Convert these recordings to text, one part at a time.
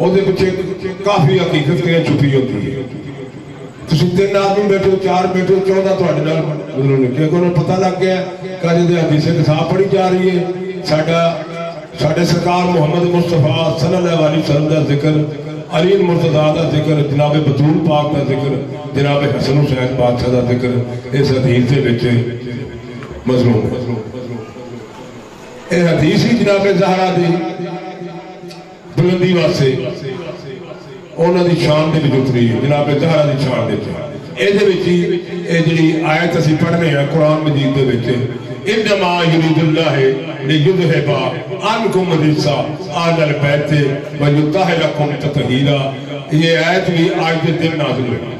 ਉਹਦੇ ਪਿੱਛੇ ਕਾਫੀ ਹਕੀਕਤ ਤੇ ਛੁਪੀ ਹੁੰਦੀ ਹੈ। ਤੁਸੀਂ 3 ਆਦਮੀ ਬੈਠੋ 4 ਬੈਠੋ 14 ਤੁਹਾਡੇ ਨਾਲ ਉਹਨਾਂ ਨੂੰ ਕਿਉਂਕਿ ਉਹਨਾਂ ਨੂੰ ਪਤਾ ਲੱਗ ਗਿਆ ਕਿ ਜਿਹਦੇ ਹਦੀਸੇ ਕਿਤਾਬ ਪੜ੍ਹੀ ਜਾ ਰਹੀ ਹੈ ਸਾਡਾ ساڑھے سرکار محمد مصطفیٰ صلی اللہ علیہ وسلم دا ذکر، علی مرتضیٰ دا ذکر، جناب بطول پاک دا ذکر، جناب حسن حسین بادشاہ دا ذکر اس حدیث دے وچ مضمون ہے۔ یہ حدیث ہی جناب زہرا دی بلندی واسطے انہاں دی شان دے وچ اتری ہے، جناب زہرا دی شان دے وچ۔ اے وچ اے جڑی آیت اسی پڑھنے ہیں قرآن مجید دے وچ، انما یرید اللہ لیذھب عنکم الرجس اہل البیت ویطہرکم تطہیرا، یہ آیت بھی آج کے دن نازل ہوئی۔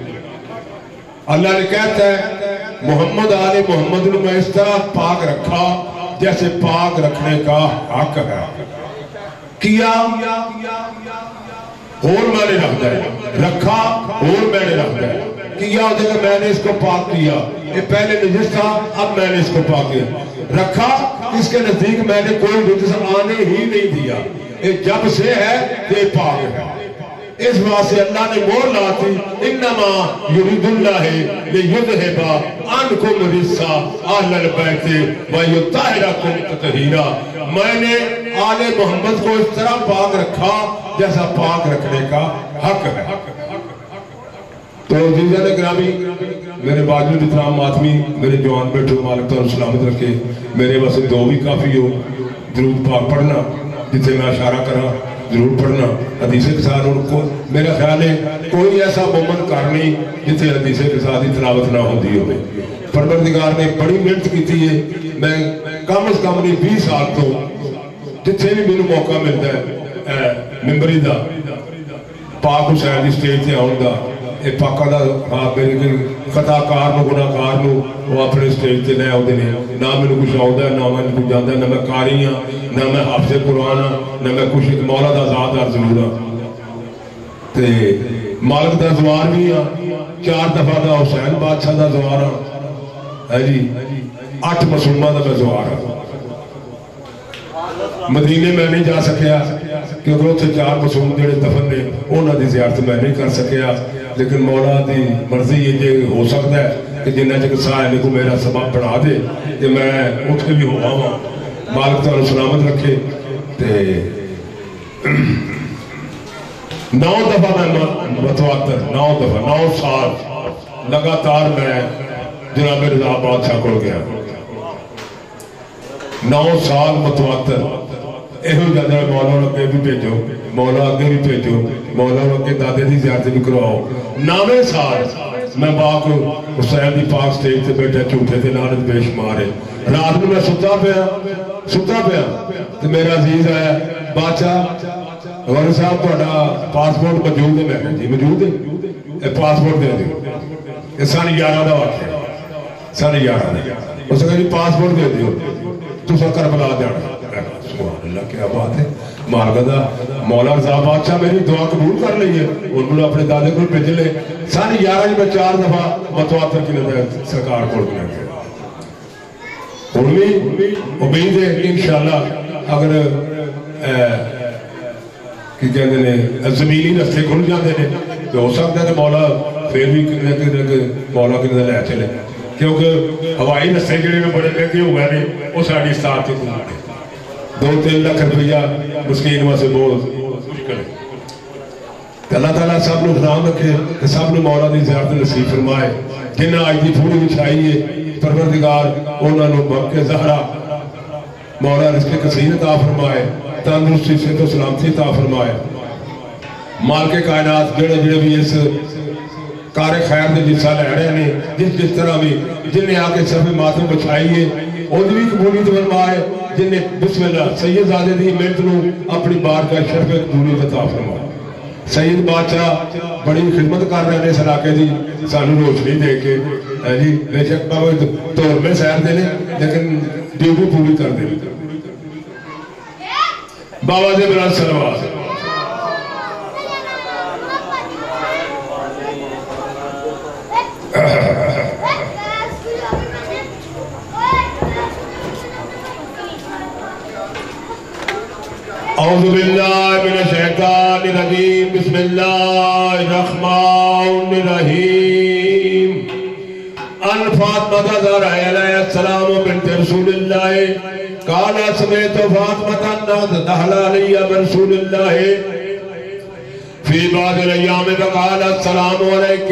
اللہ نے کہتا ہے محمد آل محمد نے میں اس طرح پاک رکھا جیسے پاک رکھنے کا حق ہے، کیا اور میں نے رکھ دیا، رکھا اور میں نے رکھ دیا، کیا دیکھا میں نے اس کو پاک کیا، یہ پہلے نجس تھا اب میں نے اس کو پاک کیا، رکھا اس کے نزدیک میں نے کوئی نجس آنے ہی نہیں دیا، یہ جب سے ہے یہ پاک ہے۔ اس واسطے اللہ نے مور لاتی انما یرید اللہ لیذھب عنکم الرجس اہل البیت ویطہرکم تطہیرا، میں نے آل محمد کو اس طرح پاک رکھا جیسا پاک رکھنے کا حق ہے۔ تو عزیزان گرامی، میرے باجود احترام ماتمی، میرے جوان بیٹھو، مالک تعالیٰ سلامت رکھے، میرے واسطے دو بھی کافی ہو، درود پاک پڑھنا جتنے میں اشارہ کرا ضرور پڑھنا، حدیث کے ساتھ ان کو میرا خیال ہے کوئی ایسا مومن کرنی جتنے حدیث کے ساتھ تلاوت نہ ہوتی ہوئے۔ پروردگار نے بڑی محنت کی تھی ہے، میں کم از کم نہیں 20 سال تو جتنے بھی میرے موقع ملتا ہے ممبری دا پاک حسین دی سٹیج تے آؤں دا، یہ پاکہ دا میرے خطا کار نو گناہ کار نو وہ اپنے سٹیج تے لے آؤں نے، نہ میں کچھ آؤں ہے نہ میں کچھ جاندہ، نہ میں کاری ہاں نہ میں حافظ قرآن ہاں نہ میں کچھ مولا دا ذات اور ضرور ہاں، تے مالک دا زوار بھی ہاں، 4 دفعہ دا حسین بادشاہ دا زوار ہاں، ہے جی 8 مسلمہ دا میں زوار ہاں۔ مدینے میں نہیں جا سکیا کیونکہ اتنے 4 مسلم جڑے دفن نے انہاں دی زیارت میں نہیں کر سکیا، لیکن مولا دی مرضی یہ ہو سکتا ہے کہ جنہ چک سائے کو میرا سبب بنا دے کہ میں اٹھ کے بھی ہوا ہوں، مالک تعالیٰ سلامت رکھے۔ 9 دفعہ میں متواتر 9 دفعہ 9 سال لگاتار میں جناب رضا بادشاہ کو گیا، 9 سال متواتر ایہو جاندہ مولا لگے بھی بھیجو، مولا آگے بھی بھیجو، مولا لگے دادے دی زیارت بھی کراؤ۔ 9 سال میں باق حسین دی پاک سٹیج تے بیٹھے جھوٹے تے لعنت بے شمار ہے۔ رات میں میں ستا پیا تو میرا عزیز آیا، بادشاہ غور صاحب تہاڈا پاسپورٹ موجود ہے؟ میں کہا جی موجود ہے، پاسپورٹ دے دیو۔ یہ سن 11 دا واقعہ، سن 11 دا، اس نے جی پاسپورٹ دے دیو تسا کربلا جانا۔ سبحان اللہ کیا بات ہے، مارگدہ مولا رضا بادشاہ میری دعا قبول کر لئی ہے، انہوں نے اپنے دادے کو بھیج لے۔ سن 11 میں 4 دفعہ متواتر کی نظر سرکار کو گئے تھے۔ امید ہے انشاءاللہ اگر کہ کہتے ہیں زمینی رستے کھل جاتے ہیں تو ہو سکتا ہے کہ مولا پھر بھی مولا کی نظر لے چلے، کیونکہ ہوائی رستے جڑے میں بڑے مہنگے ہو گئے وہ ساری ساتھ کے کھلا ہے، 2-3 لاکھ روپیہ مسکین واسطے بہت مشکل ہے۔ اللہ تعالیٰ سب نے خدام رکھے کہ سب نے مولا دی زیارت نصیب فرمائے، جنہیں آج دی پھوڑی بچھائی ہے پروردگار انہوں نے موقع زہرا مولا رزق کثیر عطا فرمائے، تندرستی سے تو سلامتی عطا فرمائے۔ مالک کائنات جڑے بھی اس کار خیر دے جسا لے رہے ہیں، جس طرح بھی جنہیں آگے صرف ماتم بچھائیے ان بھی قبولیت فرمائے، جنہیں بسم اللہ سید زادے دی محنت نو اپنی بار کا شرف قبولیت عطا فرمائے۔ سید بادشاہ بڑی خدمت کر رہے ہیں اس علاقے دی، سانو روشنی دے کے جی بے شک بابا دور میں سیر دینے لیکن ڈیوٹی پوری کر دیں۔ بابا دے براد سلوات اعوذ باللہ من الشیطان الرجیم، بسم اللہ الرحمن الرحیم۔ ان فاطمہ زہرا علیہ السلام بنت رسول اللہ قال سمعت فاطمة دخل علي رسول الله في بعض الأيام فقال السلام عليك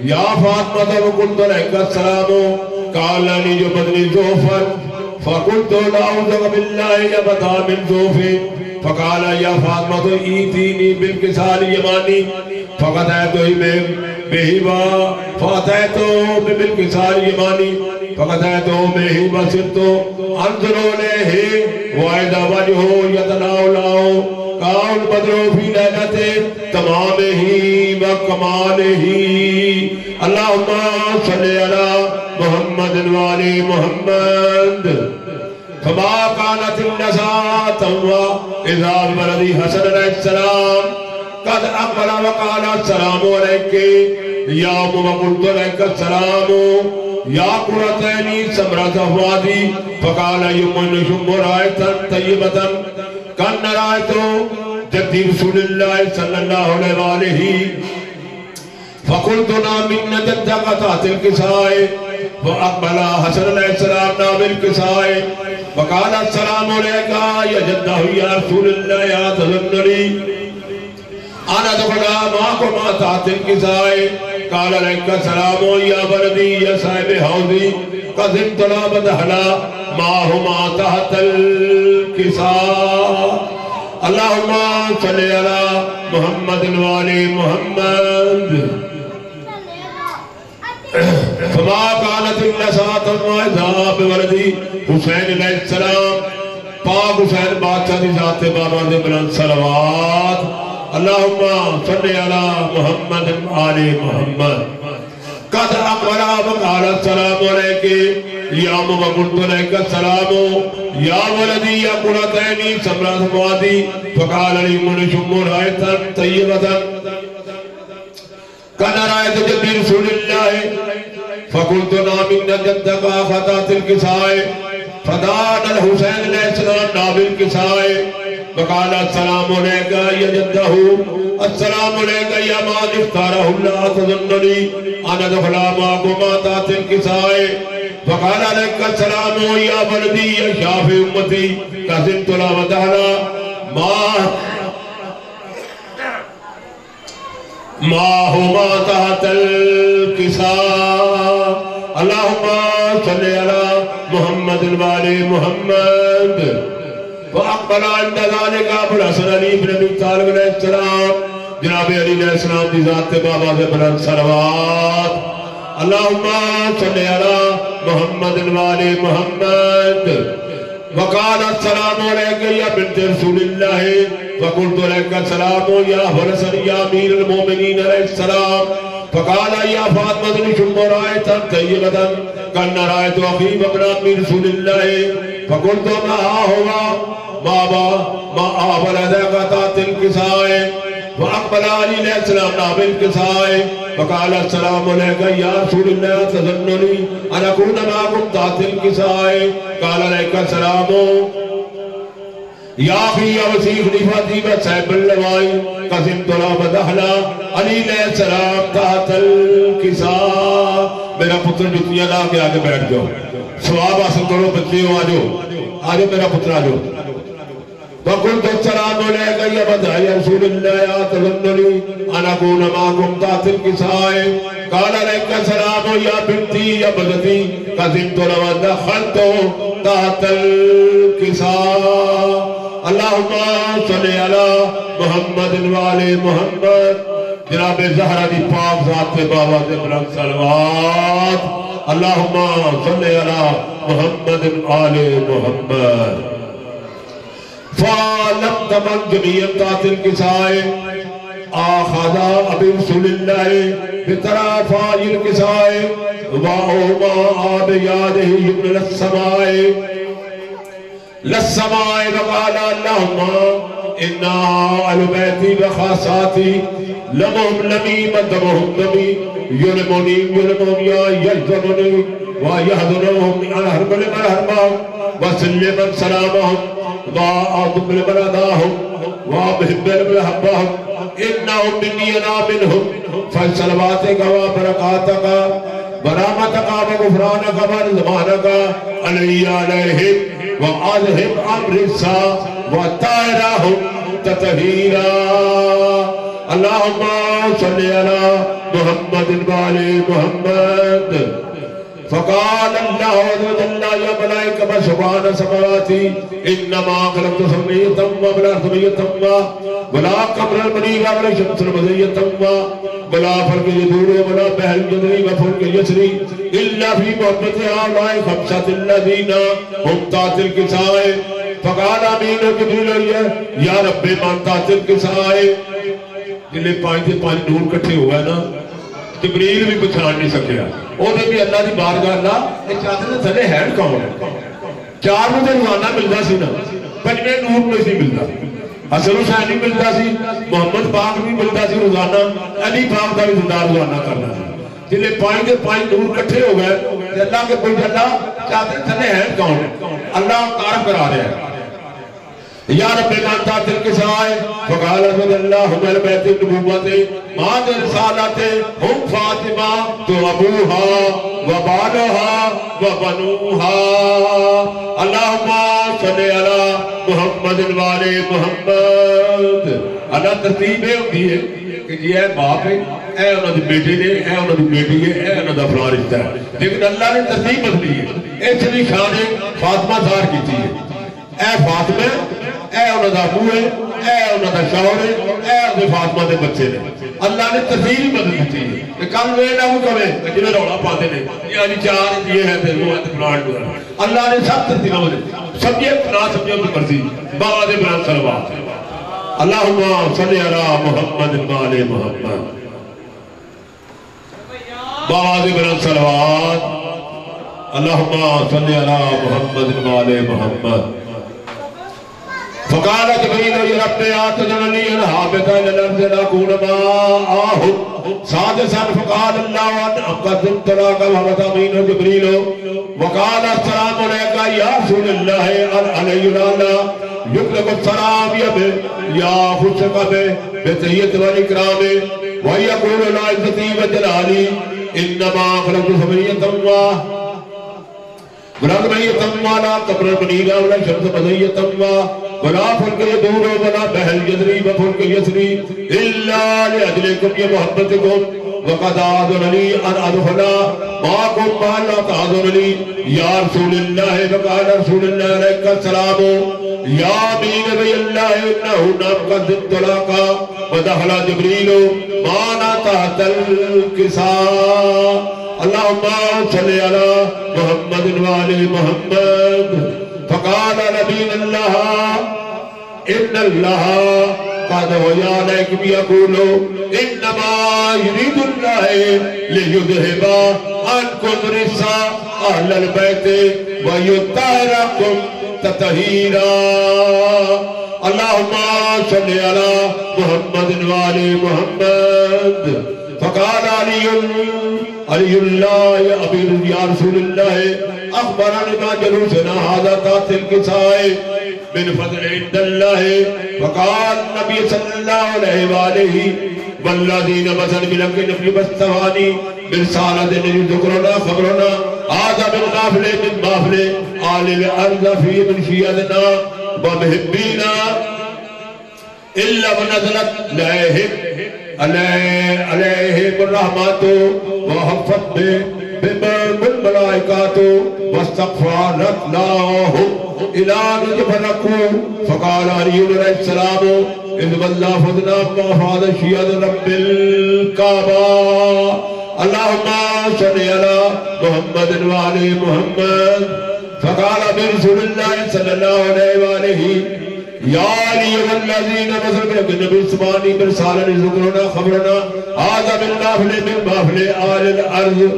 يا فاطمة وقلت لك السلام قال لي جبدني زوفا فقلت أعوذ بالله يبدا من زوفي فقال يا فاطمة ائتيني بالكسال اليماني فقطعته بهما فأتيته بالكسال اليماني فقطعته به وصرت انظر إليه وإذا وجهه يتناوله قال بدر في ليلة تمامه وكماله اللهم صل على محمد وعلى محمد فما كانت النساء تنوى إذا بولد حسن عليه السلام قد أقبل وقال السلام عليك يا أم وقلت لك السلام يا قرتين سمرة فؤادي فقال يمن شم رائتا طيبة كان رأيت جدي رسول الله صلى الله عليه وآله فقلت من جدك تحت الكساء فأقبل حسن عليه السلام بالكساء فقال السلام عليك يا جده يا رسول الله يا تظنني أنا دخل معكم تحت الكساء قال لك السلام يا بلدي يا صاحب حوضي قد انطلب دخلا معهما تحت الكساء اللهم صل على محمد وعلى محمد فما كانت النساء تنوى إذا بولد حسین علیہ السلام پاک حسین بادشاہ دی ذات بابا دے بلند صلوات اللہم صلی علی محمد آل محمد قد اقبلا وقال السلام علیکم یا مبقلت علیکہ السلام یا ولدی یا قرتینی سمرات موادی فقال لی من شمر آیتا طیبتا کن رائت جدی رسول اللہ فقلت نامن جدک آخطات الکسائے فدان الحسین علیہ السلام نابل کسائے فقال السلام علیکہ یا جدہو السلام علیکہ یا مان افتارہ اللہ تظننی انا دخلا ماکما تحت الکسائے فقال علیکہ السلام یا بلدی یا شاف امتی قسم طلا و دہلا ما ہما تحت الکساء اللہم صلی علی محمد وعلی محمد فاقبل عند ذالک ابو الحسن علی بن ابی طالب علیہ السلام جناب علی علیہ السلام دی ذات بابا سے بلند صلوات اللہم صلی علی محمد وعلی محمد وقال السلام علیکہ یا بنت رسول اللہ فقلت لك السلام يا حسن يا امير المؤمنين عليه السلام فقال يا فاطمة بن شم رأيت طيبة كان رأيت أخي وابن أمير رسول الله فقلت ما هو ما أقبل ذاك تحت الكساء وأقبل علي عليه السلام نام الكساء فقال السلام عليك يا رسول الله تظنني أن أكون معكم تحت الكساء قال لك السلام یا فی وسیع خلیفاتی و صاحب اللوائی قسم طلاب دہلا علی علیہ السلام تحت الکساء میرا پتر جتنی اللہ کے آگے بیٹھ جاؤ سواب حاصل کرو بچے ہو آجو میرا پتر آجو وقلت السلام علیکہ یا بدعی رسول اللہ یا تظننی انا کون معکم تحت الکساء قال علیکہ السلام یا بنتی یا بلدی قسم طلاب دخلتو تحت الکساء اللہم صلی علی محمد وعلی محمد جناب زہرہ دی پاک ذات بابا دے بلند صلوات اللہم صلی علی محمد وعلی محمد فَلَمْ تَمَنْ جَمِيًا تَحْتِ الْكِسَاءِ آخَذَا أَبِي رسول اللہ بِطَرَافَاءِ الْكِسَاءِ وَأَوْمَا آبِيَادِهِ يُبْنِ لَلسَّمَاءِ للسماء وقال اللهم إنا أهل بيتي وخاصاتي لمهم لمي مدمهم دمي يلموني يجذبني ويهدنهم من الهرب لمن هربهم وسلم سلامهم وأعظم لمن أداهم وأبهم لمن هبهم إنهم مني أنا منهم فالصلواتك وبركاتك برامتك وغفرانك ورضوانك علي عليهم وأذهب الرجس وطهرهم تطهيرا اللهم صل على محمد وآل محمد فقال الله عز وجل يا ملائكة سبحان سماواتي إنما خلقت سمية ولا سمية ولا قمر المنيرة ولا شمس المزية ولا فرق يدور ولا بحر يدري وفرق يسري إلا في محبة هؤلاء خمسة الذين هم تحت الكساء فقال آمين جبريل يا رب من تحت الكساء جلے پانچ نور کٹھے ہوا ہے نا جبریل بھی پچھان نہیں سکیا وہ بھی اللہ دی بارگاہ اللہ ایک چاہتے ہیں تھلے ہینڈ کون ہے چار مجھے روزانہ ملتا سی نا پنجویں نور میں سی ملتا حسن حسین نہیں ملتا سی محمد پاک بھی ملتا سی روزانہ علی پاک کا بھی زندہ روزانہ کرنا سی جلے پانچ نور کٹھے ہو گئے اللہ کے کوئی اللہ چاہتے ہیں تھلے ہینڈ کون ہے اللہ کار کرا رہے ہیں یا رب من تحت الكساء فقال رضي الله من بيت النبوة بعد رسالة هم فاطمة وأبوها وبالها وبنوها اللهم صل على محمد وآل محمد اللہ ترتیب ہوتی ہے کہ یہ ہے باپ ہے اے انہوں نے بیٹے نے اے انہوں نے بیٹی ہے اے انہوں نے فلاں رشتہ ہے لیکن اللہ نے ترتیب بدلی ہے اس لیے شان فاطمہ ظاہر کی تھی اے فاطمہ اے انہوں دا ابو ہے اے انہوں دا شوہر ہے اے انہوں فاطمہ دے بچے نے اللہ نے تفصیل بدل دیتی ہے کہ کل وہ نہ ہو کبھی جنہیں روڑا پاتے نے یعنی چار یہ ہے تے وہ ہے تے فلان جو ہے اللہ نے سب ترتیب بدل سبجیکٹ نہ سبجیکٹ مرضی بابا دے بران صلوات اللہم صلی علی محمد وآل محمد بابا دے بران صلوات اللہم صلی علی محمد وآل محمد فقال جبريل يا رب أتجعلني هابطا إلى الأرض لأكون معهم سادسا فقال الله قد امتلأك وهبط أمين جبريل وقال السلام عليك يا رسول الله عليه الأعلى يطلق السلام يا خشك بتحية والإكرام ويقول لا عزتي وجلالي إنما خلقت سمية برغم يتموالا قبر المنيرة ولا شمس مزية ولا فرق يدور ولا بحر يدري وفرق يسري إلا لأجلكم يا محبتكم وقد آذن لي أن أدخل معكم ما لا تأذن لي يا رسول الله فقال رسول الله عليك السلام يا أمين بي الله إنه نام قد انطلقا ودخل جبريل معنا تحت الكساء اللهم صل على محمد وآل محمد فقال نبي الله إن الله قد ويا عليكم يقول إنما يريد الله ليذهب عنكم رجس أهل البيت ويطهركم تطهيرا اللهم صل على محمد وآل محمد فقال علي الله يا أمير يا رسول الله أخبرني ما جلوسنا هذا تحت الكساء من فضل عند الله وقال النبي صلى الله عليه وآله والذين مثل بلك نبي بستواني برسالة ذكرنا خبرنا هذا من غافل آل الأرض في من شيئتنا ومحبينا إلا ونزلت عليهم الرحمات وحفت بهم الملائكات واستغفرت لهم إلى أن يفرقوا فقال علي عليه السلام إذ والله فضنا وفاض شيئا رب الكعبة اللهم صل على محمد وآل محمد فقال برسول الله صلى الله عليه وآله يا علي والذين مثل بالنبي سبحانه برسالة ذكرنا خبرنا هذا من غافل آل الأرض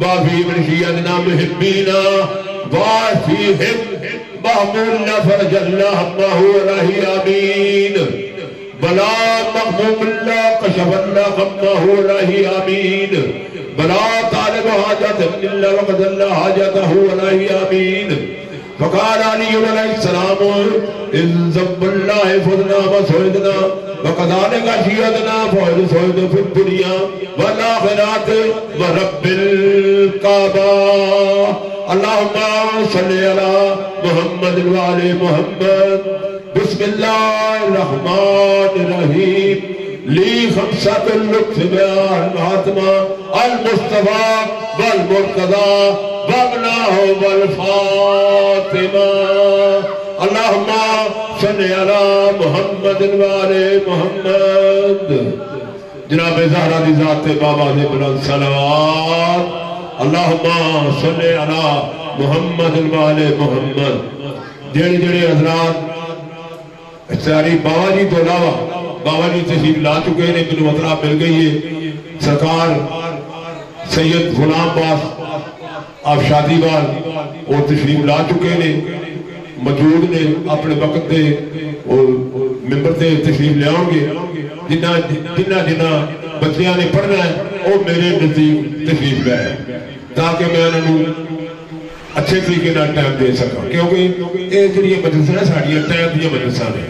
وفي من شيئتنا محبينا وفيهم مهمولنا فرج الله ما هو رهي آمين بلا مغموم الله قشف الله ما هو رهي آمين بلا طالب حاجة إلا وقد الله حاجته رهي آمين فقال علي عليه السلام إن ذنب الله فضنا وسعدنا وكذلك شيئتنا فعل سعد في الدنيا والآخرات ورب الكعبة اللہم صلی علی محمد وعلی محمد بسم اللہ الرحمن الرحیم لی خمسۃ اللطف بیان حاتمہ المصطفیٰ والمرتضی وابنہ والفاطمہ اللہم صلی علی محمد وعلی محمد جناب زہرا دی ذات بابا دے بلند صلوات اللہم صلی علی محمد وعلی محمد جڑے حضرات ساری بابا جی تو علاوہ بابا جی تشریف لا چکے ہیں بن وطرہ مل گئی ہے سرکار سید غلام باس آپ شادی بار اور تشریف لا چکے ہیں موجود نے اپنے وقت دے ممبر دے تشریف لے آؤں گے جنہ بچیاں نے پڑھنا ہے وہ میرے نزدیک تشریف لے آئے تاکہ میں انہوں اچھے طریقے نہ ٹائم دے سکا کیونکہ یہ جڑی مجلس ہے ساڑی ٹائم دیا مجلساں نے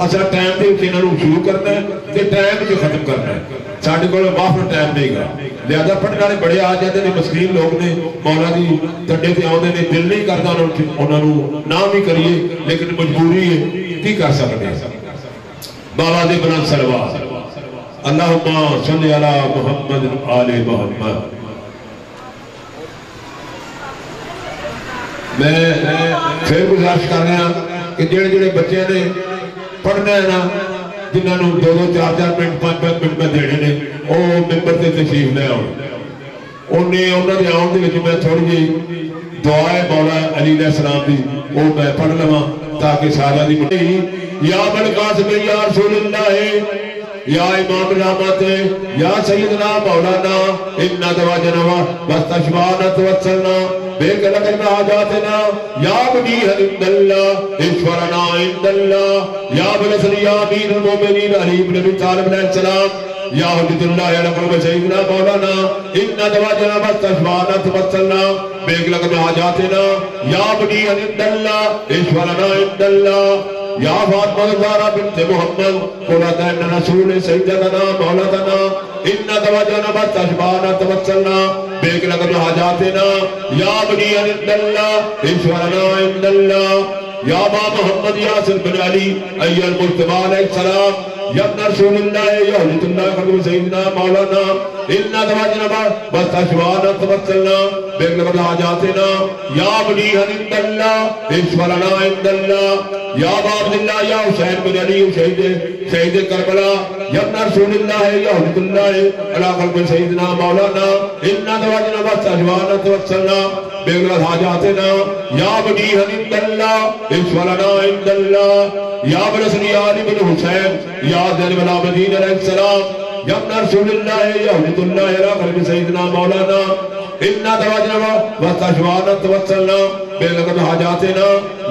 اصل ٹائم دے انہوں شروع کرنا ہے تے ٹائم جو ختم کرنا ہے ساڑھے کو وافر ٹائم دے گا لہذا پڑھنے والے بڑے آ جاتے ہیں مسکین لوگ نے مولا دی تڈے تے آؤندے نے دل نہیں کرتا انہوں نہ بھی کریے لیکن مجبوری ہے کی کر سکتے ہیں بابا دے بلند صلوات اللہم صلی علی محمد آل محمد میں پھر گزارش کر رہا ہوں کہ جڑے بچے نے پڑھنا ہے نا جنہوں نے 2-4 منٹ 5 منٹ میں دینے نے وہ ممبر سے تشریف لے آؤ انہوں نے آؤں دے وچ میں تھوڑی جی دعائے مولا علی علیہ السلام دی وہ میں پڑھ لواں تاکہ سارا دی یا من قاسم یا رسول اللہ یا امام رحمت یا سیدنا مولانا اننا دواجنا واستشفانا توسلنا بیک لکن حاجاتنا یا منیح عند اللہ اشورنا عند اللہ یا بلسل یا امیر المومنین علی بن ابی طالب علیہ السلام یا حجت اللہ یا لقرب سیدنا مولانا اننا دواجنا واستشفانا توسلنا بیک لکن حاجاتنا یا منیح عند اللہ اشورنا عند اللہ یا فاطمہ زہرا بنت محمد قرۃ رسول سیدنا مولانا ان توجنا بتشبانا توسلنا بیک لگن حاجاتنا یا بنی عند اللہ ایشورنا عند اللہ یا با محمد یاسر بن علی ای المجتبی علیہ السلام یا ابن رسول اللہ یا حجت اللہ قرآن سیدنا مولانا ان توجنا بتشبانا توسلنا بیک لگن حاجاتنا یا بنی عند اللہ ایشورنا عند اللہ یا باب اللہ یا حسین بن علی شہید کربلا یا ابن رسول اللہ یا حجت اللہ علی قلب سیدنا مولانا اننا دواجنا بستجوانا توسلنا بغرد حاجاتنا یا بنی عند اللہ اشولنا عند اللہ یا برسلی علی بن حسین یا زین العابدین علیہ السلام یا ابن رسول اللہ یا حجت اللہ علی قلب سیدنا مولانا اننا دواجنا بستجوانا توسلنا بلغت حاجاتنا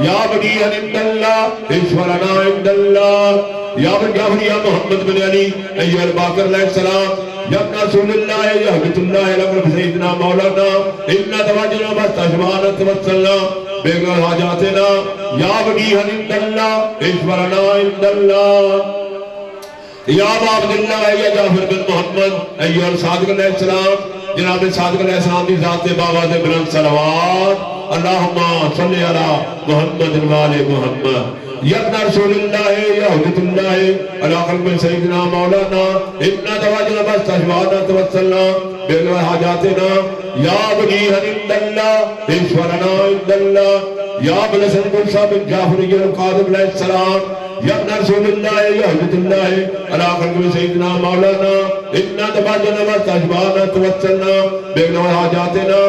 یا بنی عند اللہ اشورنا عند اللہ یا بن جعفر یا محمد بن علی ای الباقر علیہ السلام یا ابن رسول اللہ یا حجت اللہ علیہ سیدنا مولانا اننا تواجنا بستشبانا توسلنا بلغت حاجاتنا یا بنی عند اللہ اشورنا عند اللہ یا باب اللہ یا جعفر بن محمد ای الصادق علیہ السلام جناب صادق علیہ السلام دی ذات بابا دے بلند صلوات اللہم صلی علی محمد وآل محمد یا ابن رسول اللہ یا حجت اللہ علی قلب سیدنا مولانا اننا تواجنا بستشبانا توسلنا بلغت حاجاتنا یا بنی عند اللہ اشورنا عند اللہ یا بلسن گلشا بن جعفر القادم علیہ السلام یا ابن رسول اللہ یا حجت اللہ علی قلب سیدنا مولانا اننا تواجنا بستشبانا توسلنا بلغت حاجاتنا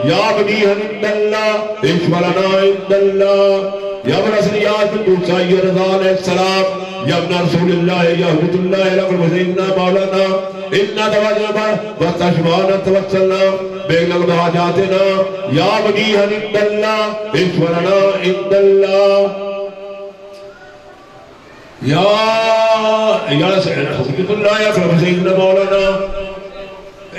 یا بنی عند اللہ اشورنا عند اللہ یا ابن رسلیات بن موسیٰ رضا علیہ السلام یا ابن رسول اللہ یا حجت اللہ علی قلب سیدنا مولانا اننا تواجنا بستشبانا توسلنا بلغت حاجاتنا یا بنی عند اللہ اشورنا عند اللہ یا حجت اللہ یا قلب سیدنا مولانا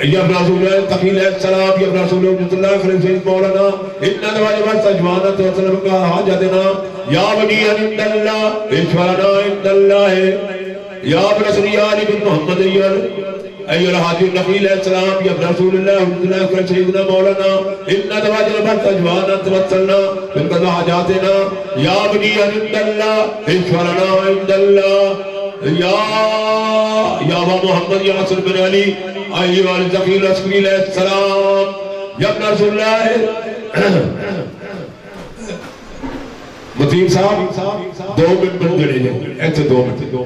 یا ابن رسول اللہ تقیل علیہ السلام یا ابن رسول اللہ حجت اللہ خلیل سید مولانا اننا دواجبا سجوانا توسلم کا حاجتنا یا بنی عند اللہ اشورنا عند اللہ یا ابن رسول اللہ بن محمد أيها الحاج النبي عليه السلام يا رسول الله وجدنا سيدنا مولانا إن دواجنا بتجوانا توصلنا من قضاء حاجاتنا يا بني عند الله اشفرنا عند الله يا أبا محمد يا عاصم بن علي أيها الزكي العسكري عليه السلام يا ابن رسول الله مطیب صاحب 2 منٹ جڑے جائیں ایسے 2 منٹ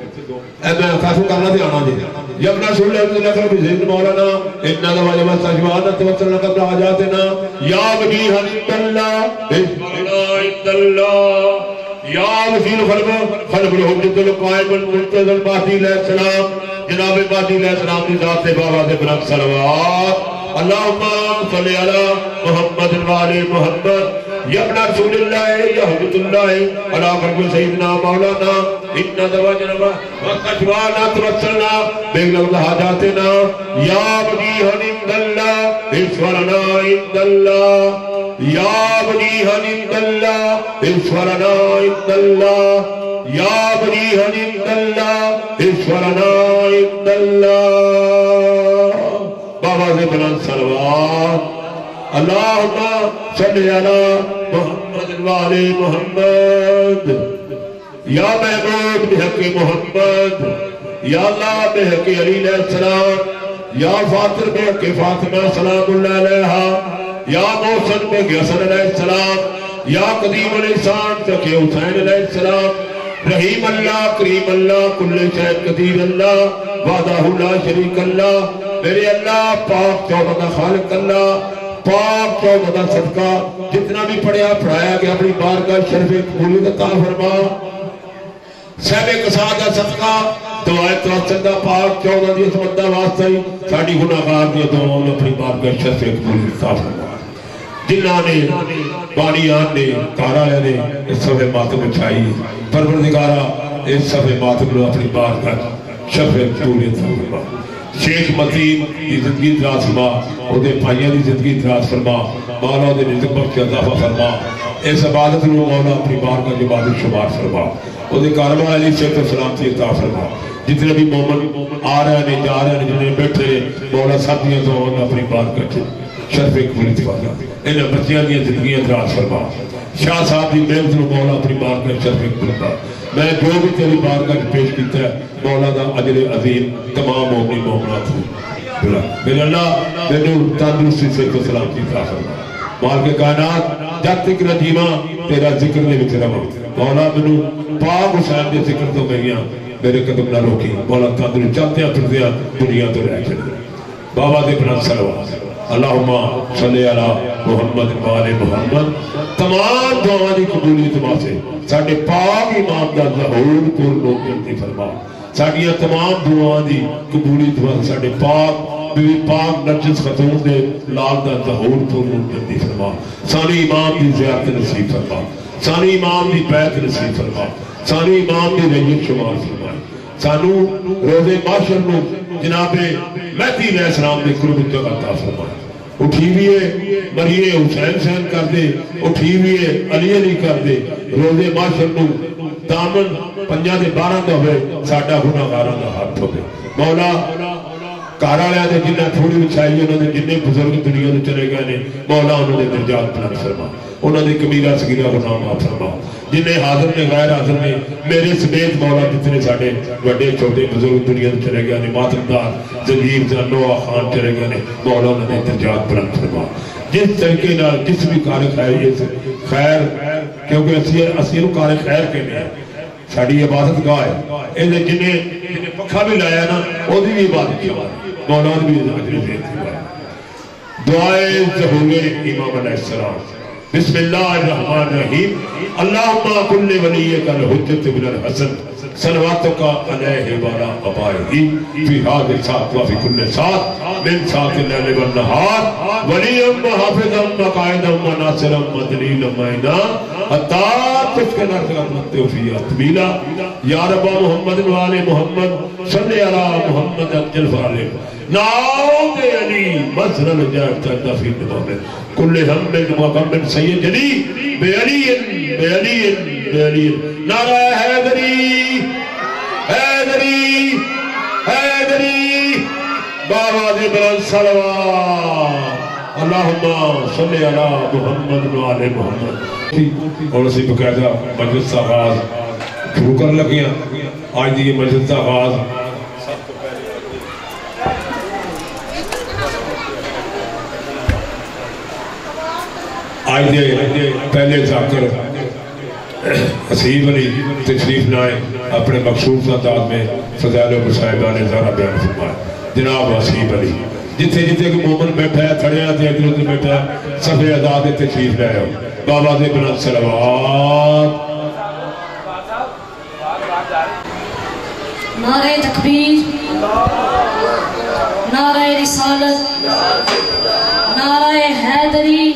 اے میں کافی کرنا دے آنا دے جب رسول اللہ صلی اللہ علیہ وسلم زید مولانا انہا دواجہ مستجوانا توصلنا قبل حاجاتنا یا وجیہ عند اللہ اسمعنا عند اللہ یا وسیل خلق الحجت القائم المنتظر مہدی علیہ السلام جناب مہدی علیہ السلام کی ذات بابا سے بلند صلوات اللہم صلی علی محمد وعلی محمد یا ابن رسول اللہ یا حضرت اللہ علی قلب سیدنا مولانا انہا دواجنا مستجوانا توصلنا بغلق حاجاتنا یا وجیہ عند اللہ اسمعنا عند اللہ یا وجیہ عند اللہ اسمعنا عند اللہ یا وجیہ عند اللہ اسمعنا عند اللہ بابا سے بلند صلوات اللہم صلی علی محمد وعلی محمد یا محمود بحق محمد یا اللہ بحق علی علیہ السلام یا فاطر بحق فاطمہ سلام اللہ علیہا یا محسن بحق حسن علیہ السلام یا قدیم الانسان بحق حسین علیہ السلام رحیم اللہ کریم اللہ کل شہد قدیر اللہ وعدہ لا شریک اللہ میرے اللہ پاک چودہ کا خالق اللہ پاک چودہ کا صدقہ جتنا بھی پڑھایا گیا اپنی بارگاہ شرف قبولیت عطا فرما صحب قصاد کا صدقہ دعائے توسط پاک چودہ دی عظمت دا واسطہ ہی ساڑی گناہگار دی دعاؤں اپنی بارگاہ شرف قبولیت عطا فرما جنہاں نے بانیان نے کارا نے اس صفحے ماتم اچھائی پروردگارہ اس صفحے ماتم نے اپنی بارگاہ شرف قبولیت عطا فرما شیخ متین کی زندگی دراز فرما اودے بھائیاں دی زندگی دراز فرما مولا دے رزق بخش اضافہ فرما اس عبادت نو مولا اپنی بارگاہ کی عبادت شمار فرما اودے کارواں علی صحت و سلامتی عطا فرما جتنے بھی مومن آ رہے ہیں جا رہے ہیں جنہیں بیٹھے مولا ساتھیاں تو اپنی بارگاہ کی شرف قبولیت فرما انہیں بچیاں دی زندگیاں دراز فرما شاہ صاحب دی محنت نو مولا اپنی بارگاہ شرف قبولیت فرما میں جو بھی تیری بارگاہ پیش کیتا ہے مولا دا اجر عظیم تمام مومنی مومنات ہوں میرے اللہ میرے تندرستی سے کو سلامتی عطا فرما مال کے کائنات جب تک رجیمہ تیرا ذکر نے وچ رہا مولا منو پاک حسین دے ذکر تو گئیاں میرے قدم نہ روکی مولا تندرست چلتے ہیں پھردیاں دنیا تو رہ چلے بابا دے بلند صلوات اللہم صلی علی محمد وعلی محمد تمام دعاں دی قبولیت واسطے ساڈے پاک امام دا ظہور پور لوگ جلدی فرما ساڈیاں تمام دعاں دی قبولیت واسطے ساڈے پاک بی پاک نرجس خاتون دے لال دا ظہور پور لوگ جلدی فرما سانی امام دی زیارت نصیب فرما سانی امام دی بیعت نصیب فرما سانی امام دی ریت شمار فرما سانو روز معاشر نو جناب مہدی علیہ السلام دے قرب جگہ عطا فرما اٹھی بھی ہے مریے حسین سین کر دے اٹھی بھی ہے علی علی کر دے روزے معاشر نو دامن پنجا دے 12 دا ہوئے ساڈا گناہگاراں دا ہاتھ ہوئے مولا کارا لیا دے جنہ تھوڑی بچھائی انہوں نے جنہیں بزرگ دنیا نے چلے گئے نے مولا انہوں نے درجات بلند فرما انہوں نے کبیرہ صغیرہ گناہ معاف فرما جنہیں حاضر نے غیر حاضر نے میرے سمیت مولا جتنے ساڑے بڑے چھوٹے بزرگ دنیا نے چلے گئے نے ماتمدار زنجیر زنوہ خان چلے گئے نے مولا انہوں نے درجات بلند فرما جس طریقے نال جس بھی کار خیر کیونکہ اسی کار خیر کے لئے ساڑی عبادت گاہ ہے جنہیں پکھا بھی لایا نا وہ بھی عبادت کی مولا بھی عبادت کی دعائے ظہور امام علیہ السلام بسم اللہ الرحمن الرحیم اللہم کل ولیک الحجت بن الحسن صلواتک علیہ وعلی آبائہ فی حاضر ساتھ وفی کل ساتھ من ساتھ اللیل والنہار ولیم وحافظم وقائدم وناصرم ودلیلم وعینا حتی تسکن ارتقات فی اتبیلا یا رب محمد وعلی محمد صلی علی محمد اجل فعلی ناؤ دے علی مصر جائب تردہ فی نمامن کل ہمد وغمد سید علی بے علی بے علی بے علی نعرہ حیدری حیدری حیدری بلند صلوات اللہم صلی علی محمد و آل محمد. اور اسی بقاعدہ مجلس کا آغاز شروع کر لگیاں. آج دی مجلس کا آغاز آج دے پہلے ذاکر حسیب علی تشریف لائے اپنے مخصوص انداز میں فضائل و صاحبان زہرا بیان فرمائے. جناب حسیب علی جتھے جتھے کہ مومن بیٹھا ہے کھڑے ہیں تے ادھر بیٹھا ہے صفحے آزاد تشریف لائے ہو. بابا دے بلند صلوات. نعرہ تکبیر، نعرہ رسالت، نعرہ حیدری،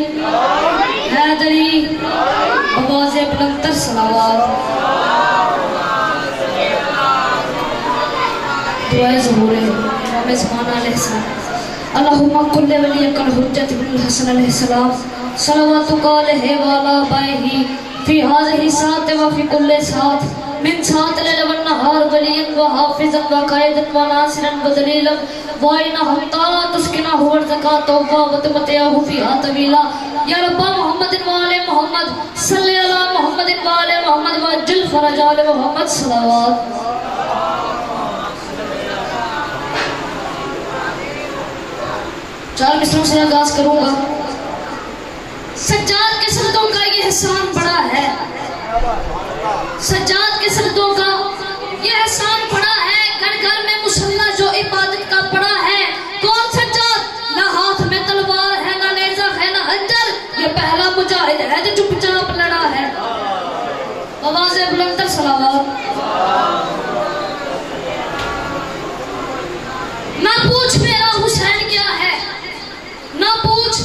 حیدری، آواز بلندتر صلوات. دعائے ظہور امام زمان علیہ السلام. اللہم کل ولیک الحجت بن الحسن علیہ السلام صلواتک علیہ وعلی آبائہ فی ہذہ ساعت و فی کل ساعت من ساعت لیل و النہار ولیا و حافظا و قائدا و ناصرا و دلیلا و اینا حتی تسکنہ ورزقا توبہ و تمتعہ فیہا طویلا. یا رب محمد و آل محمد صلی علی محمد و آل محمد و جل فرج آل محمد صلوات. چار مصروں سے آغاز کروں گا. سجاد کے سردوں کا یہ احسان بڑا ہے، سجاد کے سردوں کا یہ احسان بڑا ہے. گھر گھر میں مسلح جو عبادت کا پڑا ہے. کون سجاد؟ نہ ہاتھ میں تلوار ہے، نہ نیزہ ہے، نہ خنجر. یہ پہلا مجاہد ہے جو چپ چاپ لڑا ہے. آواز بلندتر صلوات. نہ پوچھ میرا حسین کیا ہے، نہ پوچھ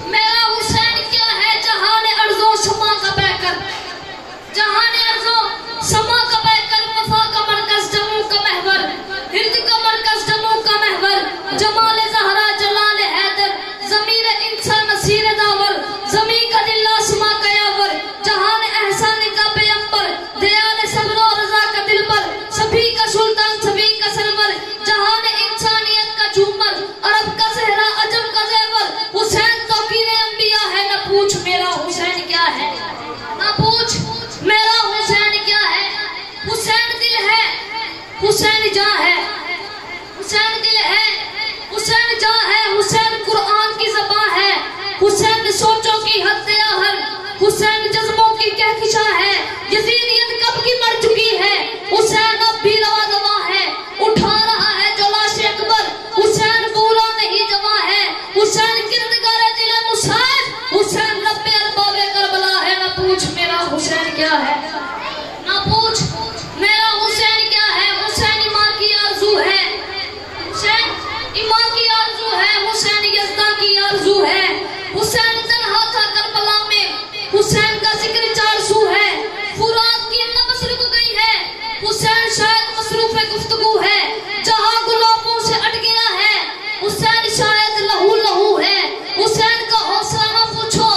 میرا حسین کیا ہے. جہان ارض و سما کا بہ کر، جہان ارض و سما کا بہ کر، وفا کا مرکز جموں کا محور، ہند کا مرکز جموں کا محور. جمال زہرا جلال حیدر، ضمیر انسان نصیر داور، زمین کا دل آسما کا یاور. جہان احسان کا پیمبر، دیال صبر و رضا کا دل پر، سبھی کا سلطان سبھی کا سرور. جہان انسانیت کا جھومر، عرب کا زہرا عجم کا زیور. حسین توقیر انبیاء ہے. نہ پوچھ میرا حسین کیا ہے، نہ پوچھ میرا حسین کیا ہے. حسین دل ہے، حسین جاں ہے، حسین دل ہے، حسین جاں ہے. حسین قرآن کی زباں ہے، حسین سوچوں کی حد آہر، حسین جذبوں کی کہکشاں ہے. یزیدیت کب کی مر چکی ہے، حسین اب بھی روا دوا ہے. اٹھا رہا ہے جو لاش اکبر، حسین بولا نہیں جواں ہے. حسین کردگار دل مصائب، حسین رب ارباب کربلا ہے. نہ پوچھ میرا حسین کیا ہے، نہ پوچھ میرا حسین کیا ہے. حسین ایمان کی آرزو ہے، حسین ایمان کی آرزو ہے. حسین یزدہ کی آرزو ہے. حسین تنہا تھا کربلا میں، حسین کا ذکر 400 ہے. فرات کی نبض رک گئی ہے، حسین شاید مصروف گفتگو ہے. جہاں گلابوں سے اٹ گیا ہے، حسین شاید لہو لہو ہے. حسین کا حوصلہ نہ پوچھو،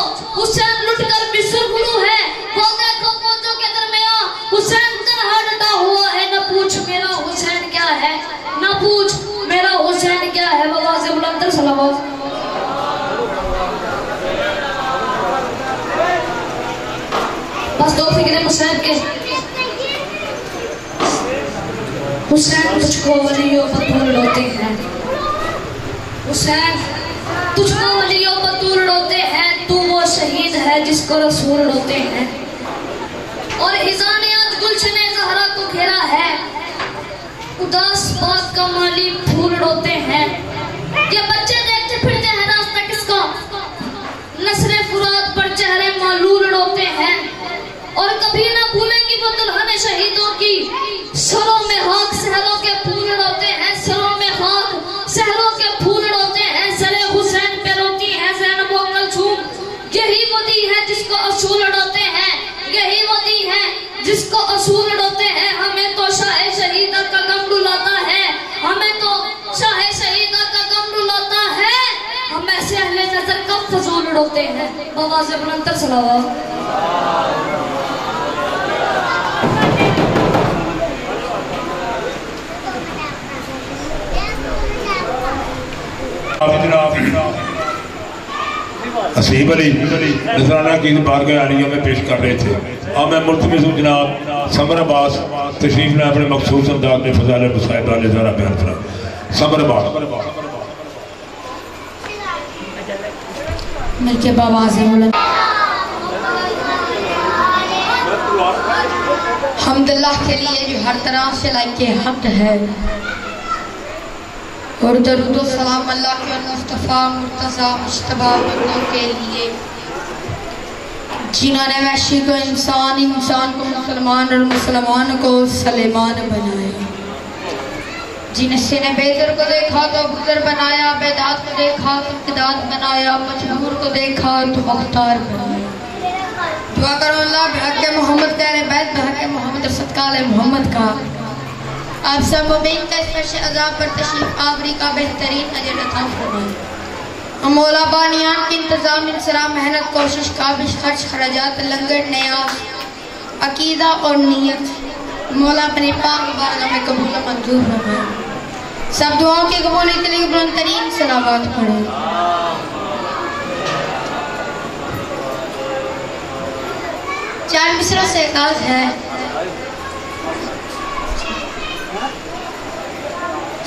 حسین لٹ کر بسر گلو ہے. وہ دیکھو موجوں کے درمیان، حسین تنہا ڈٹا ہوا ہے. نہ پوچھ میرا حسین کیا ہے، نہ پوچھ میرا حسین کیا ہے. آواز بلندتر صلوات. بس دو فکریں حسین کے. حسین تجھ کو ولیوں بطول ڈوتے ہیں، حسین تجھ کو ولیوں بطول ڈوتے ہیں. تو وہ شہید ہے جس کو رسول ڈوتے ہیں. اور ہزانیات گلشن زہرا کو گھیرا ہے، اداس بات کا مالی پھول ڈوتے ہیں. یہ بچے دیکھتے پھرتے ہیں راستہ کس کو، نصر فرات پر چہرے معلول ڈوتے ہیں. اور کبھی نہ بھولیں گی وہ دلہن شہیدوں کی، سروں میں خاک سہروں کے پھول ڈوتے ہیں. سروں میں خاک سہروں کے پھول ڈوتے ہیں. سرے حسین پہ روتی ہیں زینب و کلثوم. یہی وہ دی ہے جس کو اصول ڈوتے ہیں، یہی وہ دی ہے جس کو اصول ڈوتے ہیں. ہمیں تو شاہ شہیدہ کا غم رلاتا ہے، ہمیں تو شاہ شہیدہ کا غم رلاتا ہے. ہم ایسے اہل نظر کب فضول ڈوتے ہیں. آواز بلندتر صلوات. حسیب علی نذرانہ کی بارگاہ عالیہ میں پیش کر رہے تھے. اب میں ملتمس ہوں جناب سمر عباس تشریف میں اپنے مخصوص انداز میں فضائل مصائبہ نظارہ بیان کرا. سمر عباس مل کے بابا سے بولن حمد اللہ کے لیے جو ہر طرح سے لائق حمد ہے، اور درود و سلام اللہ کے مصطفیٰ مرتضیٰ مجتبیٰ بندوں کے لیے جنہوں نے وحشی کو انسان، انسان کو مسلمان اور مسلمان کو سلیمان بنایا، جنہیں نے بیدر کو دیکھا تو بزر بنایا، بیداد کو دیکھا تو امتداد بنایا، مجبور کو دیکھا تو مختار بنایا. دعا کرو اللہ بحق محمد کا بیت بحق محمد اور صدقہ محمد کا آپ سب مبین کا اس فرش عذاب پر تشریف آوری کا بہترین اجر عطا فرمائے. مولا بانیان کی انتظام انصراف محنت کوشش کابش خرچ خراجات لنگر نیاز عقیدہ اور نیت مولا اپنے پاک بارگاہ میں قبول و منظور فرمائے. سب دعاؤں کی قبولیت کے لیے بلند ترین صلوات پڑھیں. چار مصروں سے آغاز ہے.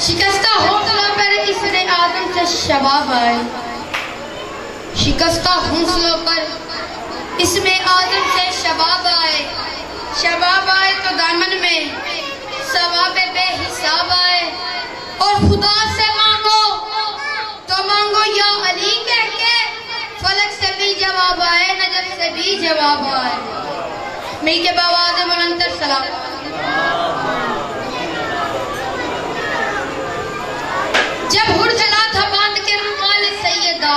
شکستہ حوصلہ پر اس نے آدم سے شباب آئے، شکستہ حوصلوں پر اس میں آدم سے شباب آئے، شباب آئے تو دامن میں ثواب بے حساب آئے. اور خدا سے مانگو تو مانگو یا علی کہہ کے، فلک سے بھی جواب آئے نجف سے بھی جواب آئے. مل کے باواز بلندر سلام. جب ہر جلا تھا باندھ کے رومال سیدہ،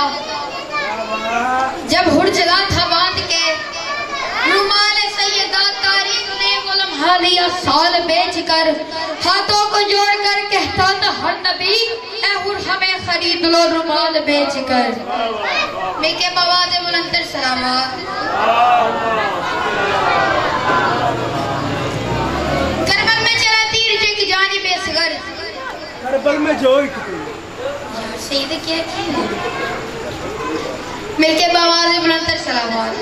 جب ہر جلا تھا باندھ کے رومال سیدہ، تاریخ نے وہ لمحہ لیا سال بیچ کر، ہاتھوں کو جوڑ کر کہتا تھا ہر نبی اے ہر ہمیں خرید لو رومال بیچ کر. میکے بواز بلندر سلامات. کربل میں چلا تیر جو ایک جانب اصغر، کربل میں جو ایک سید کیا ہے مل کے بواز بلندر سلامات.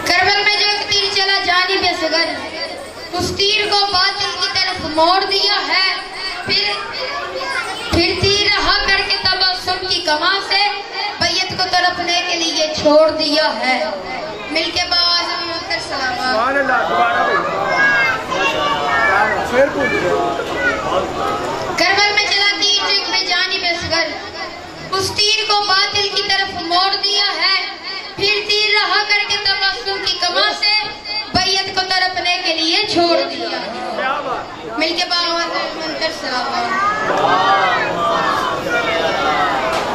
کربل میں جو ایک تیر چلا جانب اصغر، اس تیر کو باطل کی طرف موڑ دیا ہے، پھر تیر رہا کر کے تبسم کی کماں سے بیت کو تڑپنے کے لیے چھوڑ دیا ہے. مل کے بواز بلندر سلامات. کربل میں چلا تیر جو ایک بے جانب اصغر، اس تیر کو باطل کی طرف موڑ دیا ہے، پھر تیر رہا کر کے تبسم کی کماں سے بیت کو تڑپنے کے لیے چھوڑ دیا ہے. مل کے باواز بلندر سلامات.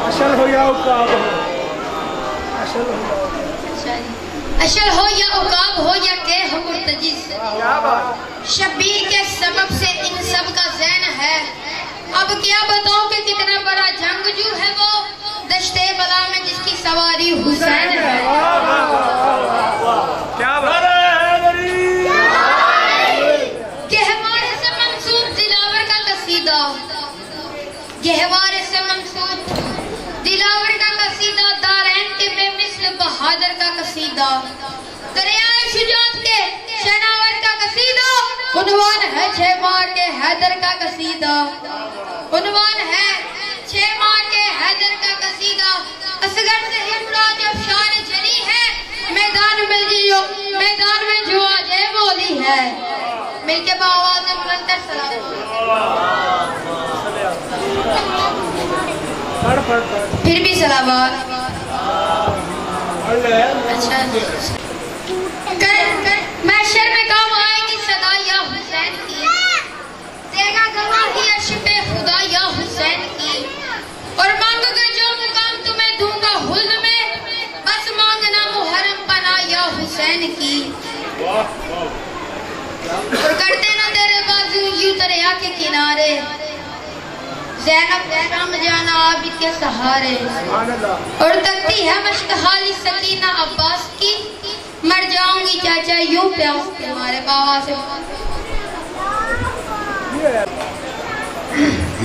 اشل ہو یا عقاب ہو، اشل ہو یا عقاب ہو یا کہ ہو مرتجز، شبیر کے سبب سے ان سب کا ذہن ہے. اب کیا بتاؤں کہ کتنا بڑا جنگجو ہے وہ دشتے بلا میں جس کی سواری حسین ہے. گہوارے سے منسوب دلاور کا قصیدہ، گہوارے سے منسوب دلاور کا قصیدہ، دارین کے بے مثل بہادر کا قصیدہ، دریائے شجاعت کے شناور کا قصیدہ، عنوان ہے 6 ماہ کے حیدر کا قصیدہ، عنوان ہے 6 ماہ کے حیدر کا قصیدہ. اصغر سے ہمرا جب شان جنی ہے، میدان میں جو آجے بولی ہے. مل کے باواز بلندر سلام. پھر بھی سلامات. اچھا محشر میں کام آئے گی صدا یا حسین کی، دے گا گواہی عرش پہ خدا یا حسین کی. اور مانگو گا جو مقام تمہیں دوں گا حلم میں، بس مانگنا محرم بنا یا حسین کی. اور کرتے نہ تیرے بازو یوں دریا کے کنارے، زینب شام جانا عابد کے سہارے. اور تکتی ہے مشک حالی سکینہ عباس کی، مر جاؤں گی چاچا یوں پیاس کے ہمارے باوا سے.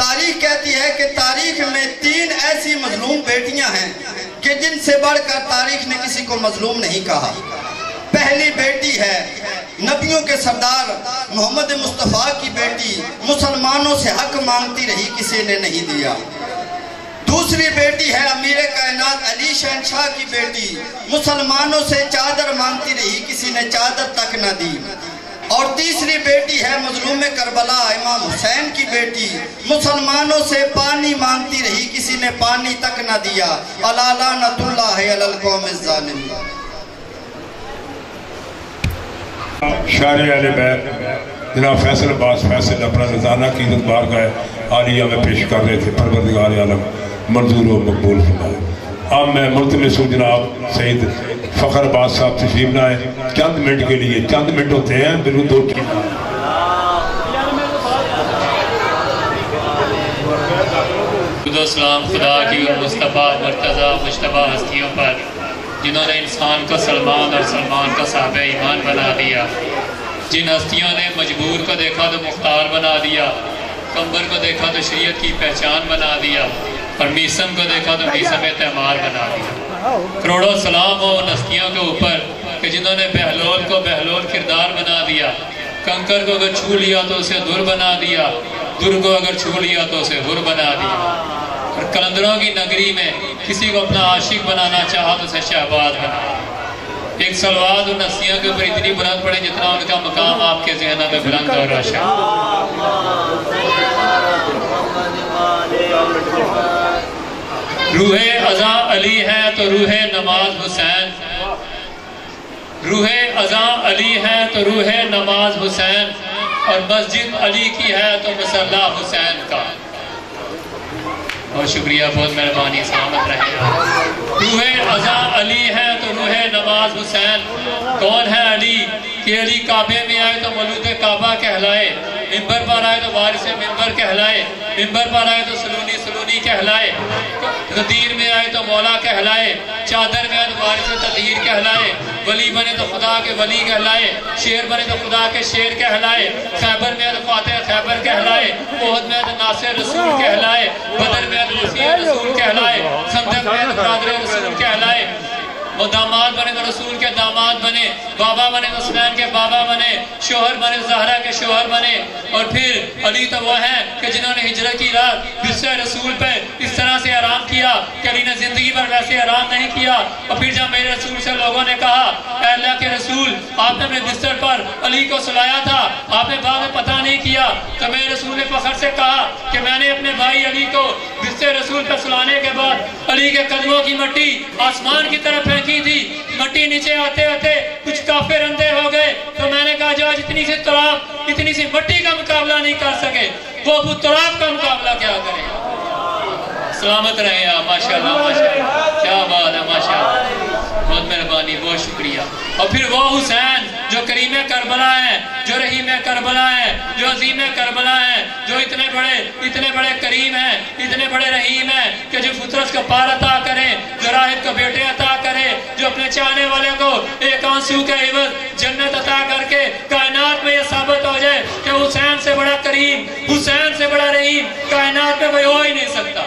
تاریخ کہتی ہے کہ تاریخ میں 3 ایسی مظلوم بیٹیاں ہیں کہ جن سے بڑھ کر تاریخ نے کسی کو مظلوم نہیں کہا۔ پہلی بیٹی ہے نبیوں کے سردار محمد مصطفیٰ کی بیٹی، مسلمانوں سے حق مانگتی رہی، کسی نے نہیں دیا۔ دوسری بیٹی ہے امیر کائنات علی شہنشاہ کی بیٹی، مسلمانوں سے چادر مانگتی رہی، کسی نے چادر تک نہ دی۔ اور تیسری بیٹی ہے مظلوم کربلا امام حسین کی بیٹی، مسلمانوں سے پانی مانگتی رہی، کسی نے پانی تک نہ دیا۔ الا لعنۃ اللہ علی القوم الظالمین۔ شاعر اہل بیت جناب فیصل عباس فیصل اپنا نذرانہ کی عزت بارگاہ عالیہ میں پیش کر رہے تھے، پروردگار عالم منظور و مقبول فرمائے۔ اب میں ملتمس ہوں جناب سید فخر عباس صاحب تشریف لائیں، چند منٹ کے لیے، چند منٹ ہوتے ہیں درود دو کی۔ سلام خدا کی اور مصطفیٰ مرتضیٰ مجتبیٰ ہستیوں پر جنہوں نے انسان کو سلمان اور سلمان کا صاحب ایمان بنا دیا، جن ہستیوں نے مجبور کو دیکھا تو مختار بنا دیا، کمبر کو دیکھا تو شریعت کی پہچان بنا دیا، اور میسم کو دیکھا تو میسم اعتمار بنا دیا۔ کروڑوں سلام ہو ان ہستیوں کے اوپر کہ جنہوں نے بہلول کو بہلول کردار بنا دیا، کنکر کو اگر چھو لیا تو اسے در بنا دیا، در کو اگر چھو لیا تو اسے ہر بنا دیا، اور کلندروں کی نگری میں کسی کو اپنا عاشق بنانا چاہا تو اسے شہباز بنا۔ ایک صلوات ان ہستیوں کے اوپر اتنی بلند پڑے جتنا ان کا مقام آپ کے ذہنوں میں بلند اور روشن۔ روح ازاں علی ہے تو روح نماز حسین، روح ازاں علی ہے تو روح نماز حسین، اور مسجد علی کی ہے تو مصلی حسین کا۔ بہت شکریہ، بہت مہربانی، سلامت رہے۔ روح ازاں علی ہے تو روح نماز حسین۔ کون ہے علی کہ علی کعبے میں آئے تو مولود کعبہ کہلائے، منبر پر آئے تو وارث منبر کہلائے، منبر پر آئے تو سلونی سلونی کہلائے، غدیر میں آئے تو مولا کہلائے، چادر میں آئے تو وارث تطہیر کہلائے، ولی بنے تو خدا کے ولی کہلائے، شیر بنے تو خدا کے شیر کہلائے، خیبر میں آئے تو فاتح خیبر کہلائے، احد میں آئے تو ناصر رسول کہلائے، بدر میں آئے تو مسیح رسول کہلائے، خندق میں آئے تو برادر رسول کہلائے۔ وہ داماد بنے تو رسول کے داماد بنے، بابا بنے تو حسین کے بابا بنے، شوہر بنے تو زہرا کے شوہر بنے۔ اور پھر علی تو وہ ہیں کہ جنہوں نے ہجرت کی رات بستر رسول پہ اس طرح سے آرام کیا کہ علی نے زندگی پر ویسے آرام نہیں کیا۔ اور پھر جب میرے رسول سے لوگوں نے کہا اے اللہ کے رسول آپ نے اپنے بستر پر علی کو سلایا تھا، آپ نے بعد میں پتہ نہیں کیا، تو میرے رسول نے فخر سے کہا کہ میں نے اپنے بھائی علی کو بستر رسول پر سلانے کے بعد علی کے قدموں کی مٹی آسمان کی طرف پھینکی تھی، مٹی نیچے آتے آتے کچھ کافر اندھے ہو گئے، تو میں نے کہا جو آج اتنی سی تراب اتنی سی مٹی کا مقابلہ نہیں کر سکے وہ ابو تراب کا مقابلہ کیا کرے۔ سلامت رہے آپ، ماشاءاللہ ماشاءاللہ، کیا بات ہے، ماشاءاللہ، بہت مہربانی، بہت شکریہ۔ اور پھر وہ حسین جو کریم کربلا ہیں، جو رحیم کربلا ہیں، جو عظیم کربلا ہیں، جو اتنے بڑے کریم ہیں، اتنے بڑے رحیم ہیں کہ جو فطرت کو پار عطا کریں، جو راہب کو بیٹے عطا کریں، جو اپنے چاہنے والے کو ایک آنسو کے عوض جنت عطا کر کے کائنات میں یہ ثابت ہو جائے کہ حسین سے بڑا کریم، حسین سے بڑا رحیم کائنات میں کوئی ہو ہی نہیں سکتا۔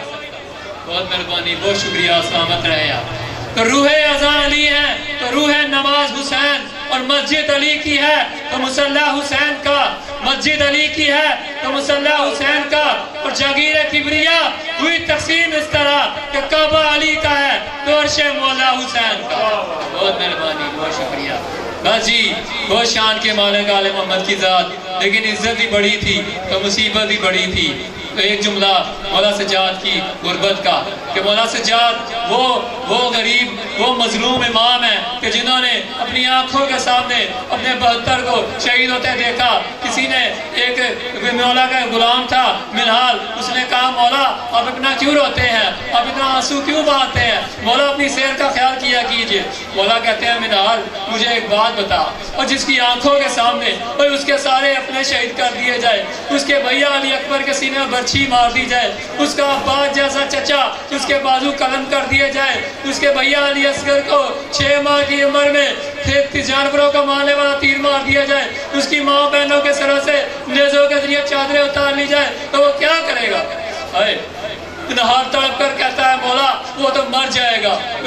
بہت مہربانی، بہت شکریہ، سلامت رہے آپ۔ تو روح ازاں علی ہے تو روح نماز حسین، اور مسجد علی کی ہے تو مصلی حسین کا، مسجد علی کی ہے تو مصلی حسین کا۔ اور جاگیر کبریا ہوئی تقسیم اس طرح کہ کعبہ علی کا ہے تو عرش مولا حسین کا۔ بہت مہربانی، بہت شکریہ۔ بس جی، بہت شان کے مالک آل محمد کی ذات، لیکن عزت بھی بڑی تھی تو مصیبت بھی بڑی تھی۔ تو ایک جملہ مولا سجاد کی غربت کا کہ مولا سجاد وہ غریب، وہ مظلوم امام ہیں کہ جنہوں نے اپنی آنکھوں کے سامنے اپنے 72 کو شہید ہوتے دیکھا۔ کسی نے ایک مولا کا غلام تھا منحال، اس نے کہا مولا آپ اتنا کیوں روتے ہیں، آپ اتنا آنسو کیوں بہاتے ہیں، مولا اپنی سیر کا خیال کیا کیجئے۔ مولا کہتے ہیں منحال مجھے ایک بات بتا، اور جس کی آنکھوں کے سامنے اور اس کے سارے اپنے شہید کر دیے جائے، اس کے بھیا علی اکبر کے سینے میں برچھی مار دی جائے، اس کا عباس جیسا چچا اس کے بازو قلم کر دیے جائے، اس کے بھیا علی اصغر کو 6 ماہ کی عمر میں جانوروں کو مارنے والا تیر مار دیا جائے، اس کی ماں بہنوں کے سروں سے نیزوں کے ذریعے چادریں اتار لی جائے، تو وہ کیا کرے گا؟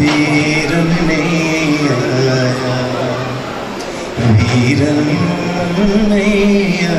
ਵੀਰਨ ਨਹੀਂ ਆਇਆ, ਵੀਰਨ ਨਹੀਂ ਆਇਆ।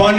5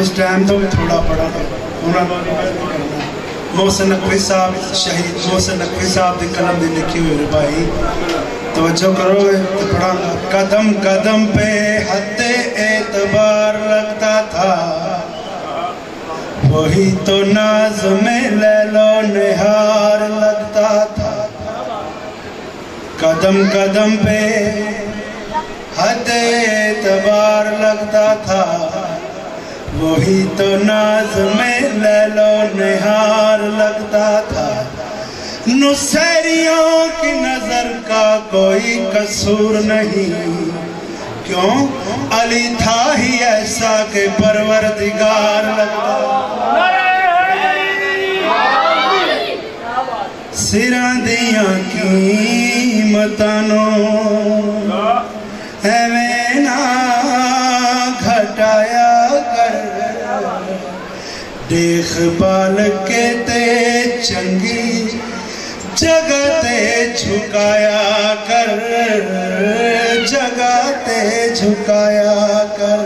اس ٹائم تو بھی تھوڑا پڑھا تھا انہوں نے کرنا محسن نقوی صاحب شہید محسن نقوی صاحب دی قلم دی لکھی ہوئی بھائی توجہ کرو گے تو پڑھا گا قدم قدم پہ حد اعتبار لگتا تھا وہی تو نازم لیل و نہار لگتا تھا قدم قدم پہ حد اعتبار لگتا تھا وہی تو نازم لیل و نہار لگتا تھا نصیریوں کی نظر کا کوئی قصور نہیں کیوں علی تھا ہی ایسا کہ پروردگار لگتا سران دیاں قیمتانوں ایویں نہ گھٹایا کر دیکھ بال کے تے چنگی جگہ تے جھکایا کر جگہ تے جھکایا کر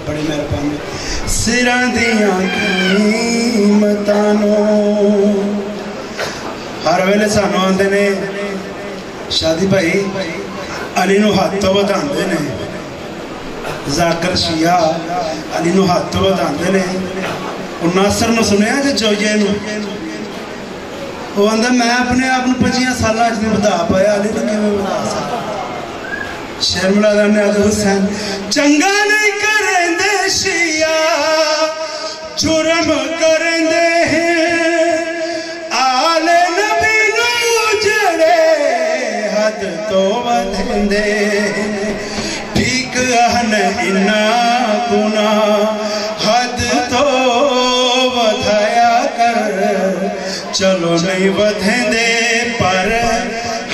بڑی مہربانی سران دیاں قیمتانوں ہر ویلے سانو آندے نے شادی بھائی علی نو ہاتھ تو بتاندے نے ذاکر شیعہ علی نو ہاتھ تو بتاندے نے اور ناصر نو سنیا جے جوجے نو وہ اندر میں اپنے آپ 25 سالہ نہیں بتا پایا علی نے کہ میں بتا سکتا شیر ملادہ نے آدھے حسین چنگا نہیں کریں دے شیعہ جرم کریں دے ہیں آل نبی نو جڑے حد تو بدھیں دے ٹھیک اہن انا گناہ حد تو بدھایا کر چلو نہیں بدھیں دے پر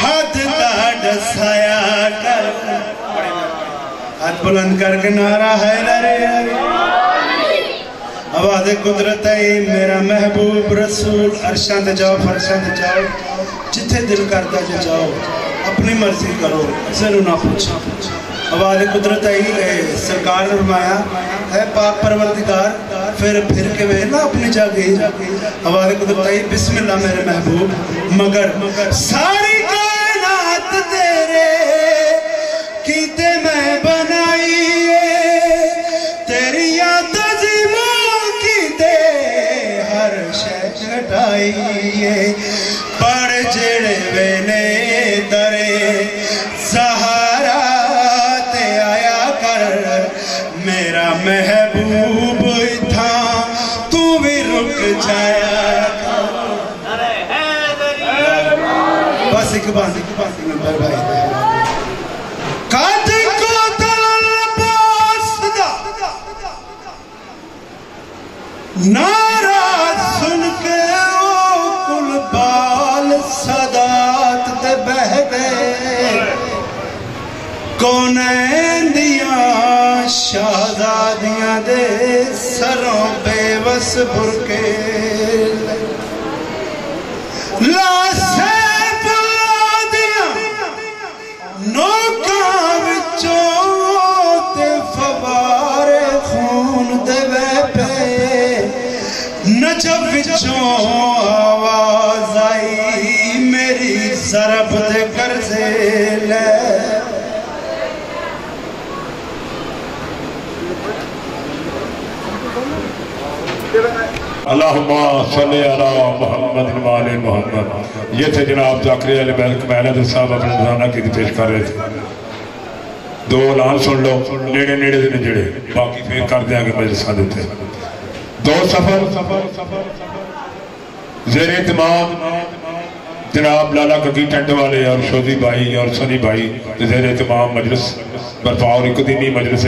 حد تا ڈسایا کر ہاتھ بلند کر کے نعرہ ہے لرے آواز قدرت ہے میرا محبوب رسول عرشان دے جاؤ فرشان دے جاؤ جتھے دل کرتا جے جاؤ اپنی مرضی کرو ضرور نہ پوچھا آواز قدرت ہے سرکار نے فرمایا اے پاک پروردگار پھر کے ویلا اپنی جا گئی آواز قدرت ہے بسم اللہ میرے محبوب مگر ساری کائنات تیرے کیتے میں بنائی تیری یاد عظیموں کیتے ہر شے چٹائی پڑ جڑے ویلے درے سہارا تے آیا کر میرا محبوب تھا تو بھی رک جایا بس ایک بات نمبر بھائی قاتل کو دل پاسدہ نعرہ سن کے او کل بال صدات دے بہ گئے کونین دیاں شہزادیاں دے سروں بے وس برکے لاسے بلادیاں نوکاں وچوں تے فوارے خون دے بے پہ نجب وچوں آواز آئی میری ضرب دے کرزے لے اللہم صلی علی محمد وآل محمد یہ تھے جناب ذاکری علی بیلک محلت صاحب اپنے نظرانہ کی پیش کر رہے تھے دو اعلان سن لو نیڑے نیڑے دے نجڑے باقی پھر کر دیں آگے مجلسہ دیتے دو سفر زیر اہتمام جناب لالا ککی ٹنڈ والے اور شودی بھائی اور سنی بھائی زیر اہتمام مجلس برپا اور ایک دینی مجلس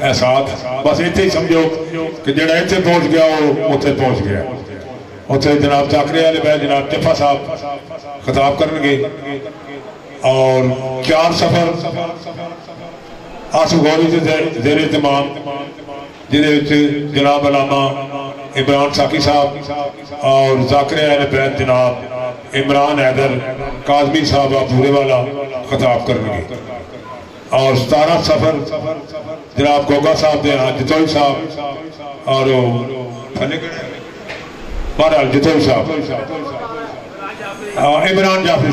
احساس بس ایتھے ہی سمجھو کہ جڑا ایتھے پہنچ گیا وہ اتھے پہنچ گیا اتھے جناب ذاکری علی بیل جناب جفا صاحب خطاب کرنگے اور 4 سفر آسو گوری سے زیر اہتمام جنہیں جناب علامہ عمران ساکی صاحب اور ذاکری علی بیل جناب عمران حیدر کاظمی صاحب پورے والا خطاب کرنگے اور 17 سفر جناب گوگا صاحب دے جتوئی صاحب اور بہرحال جتوئی صاحب عمران جعفری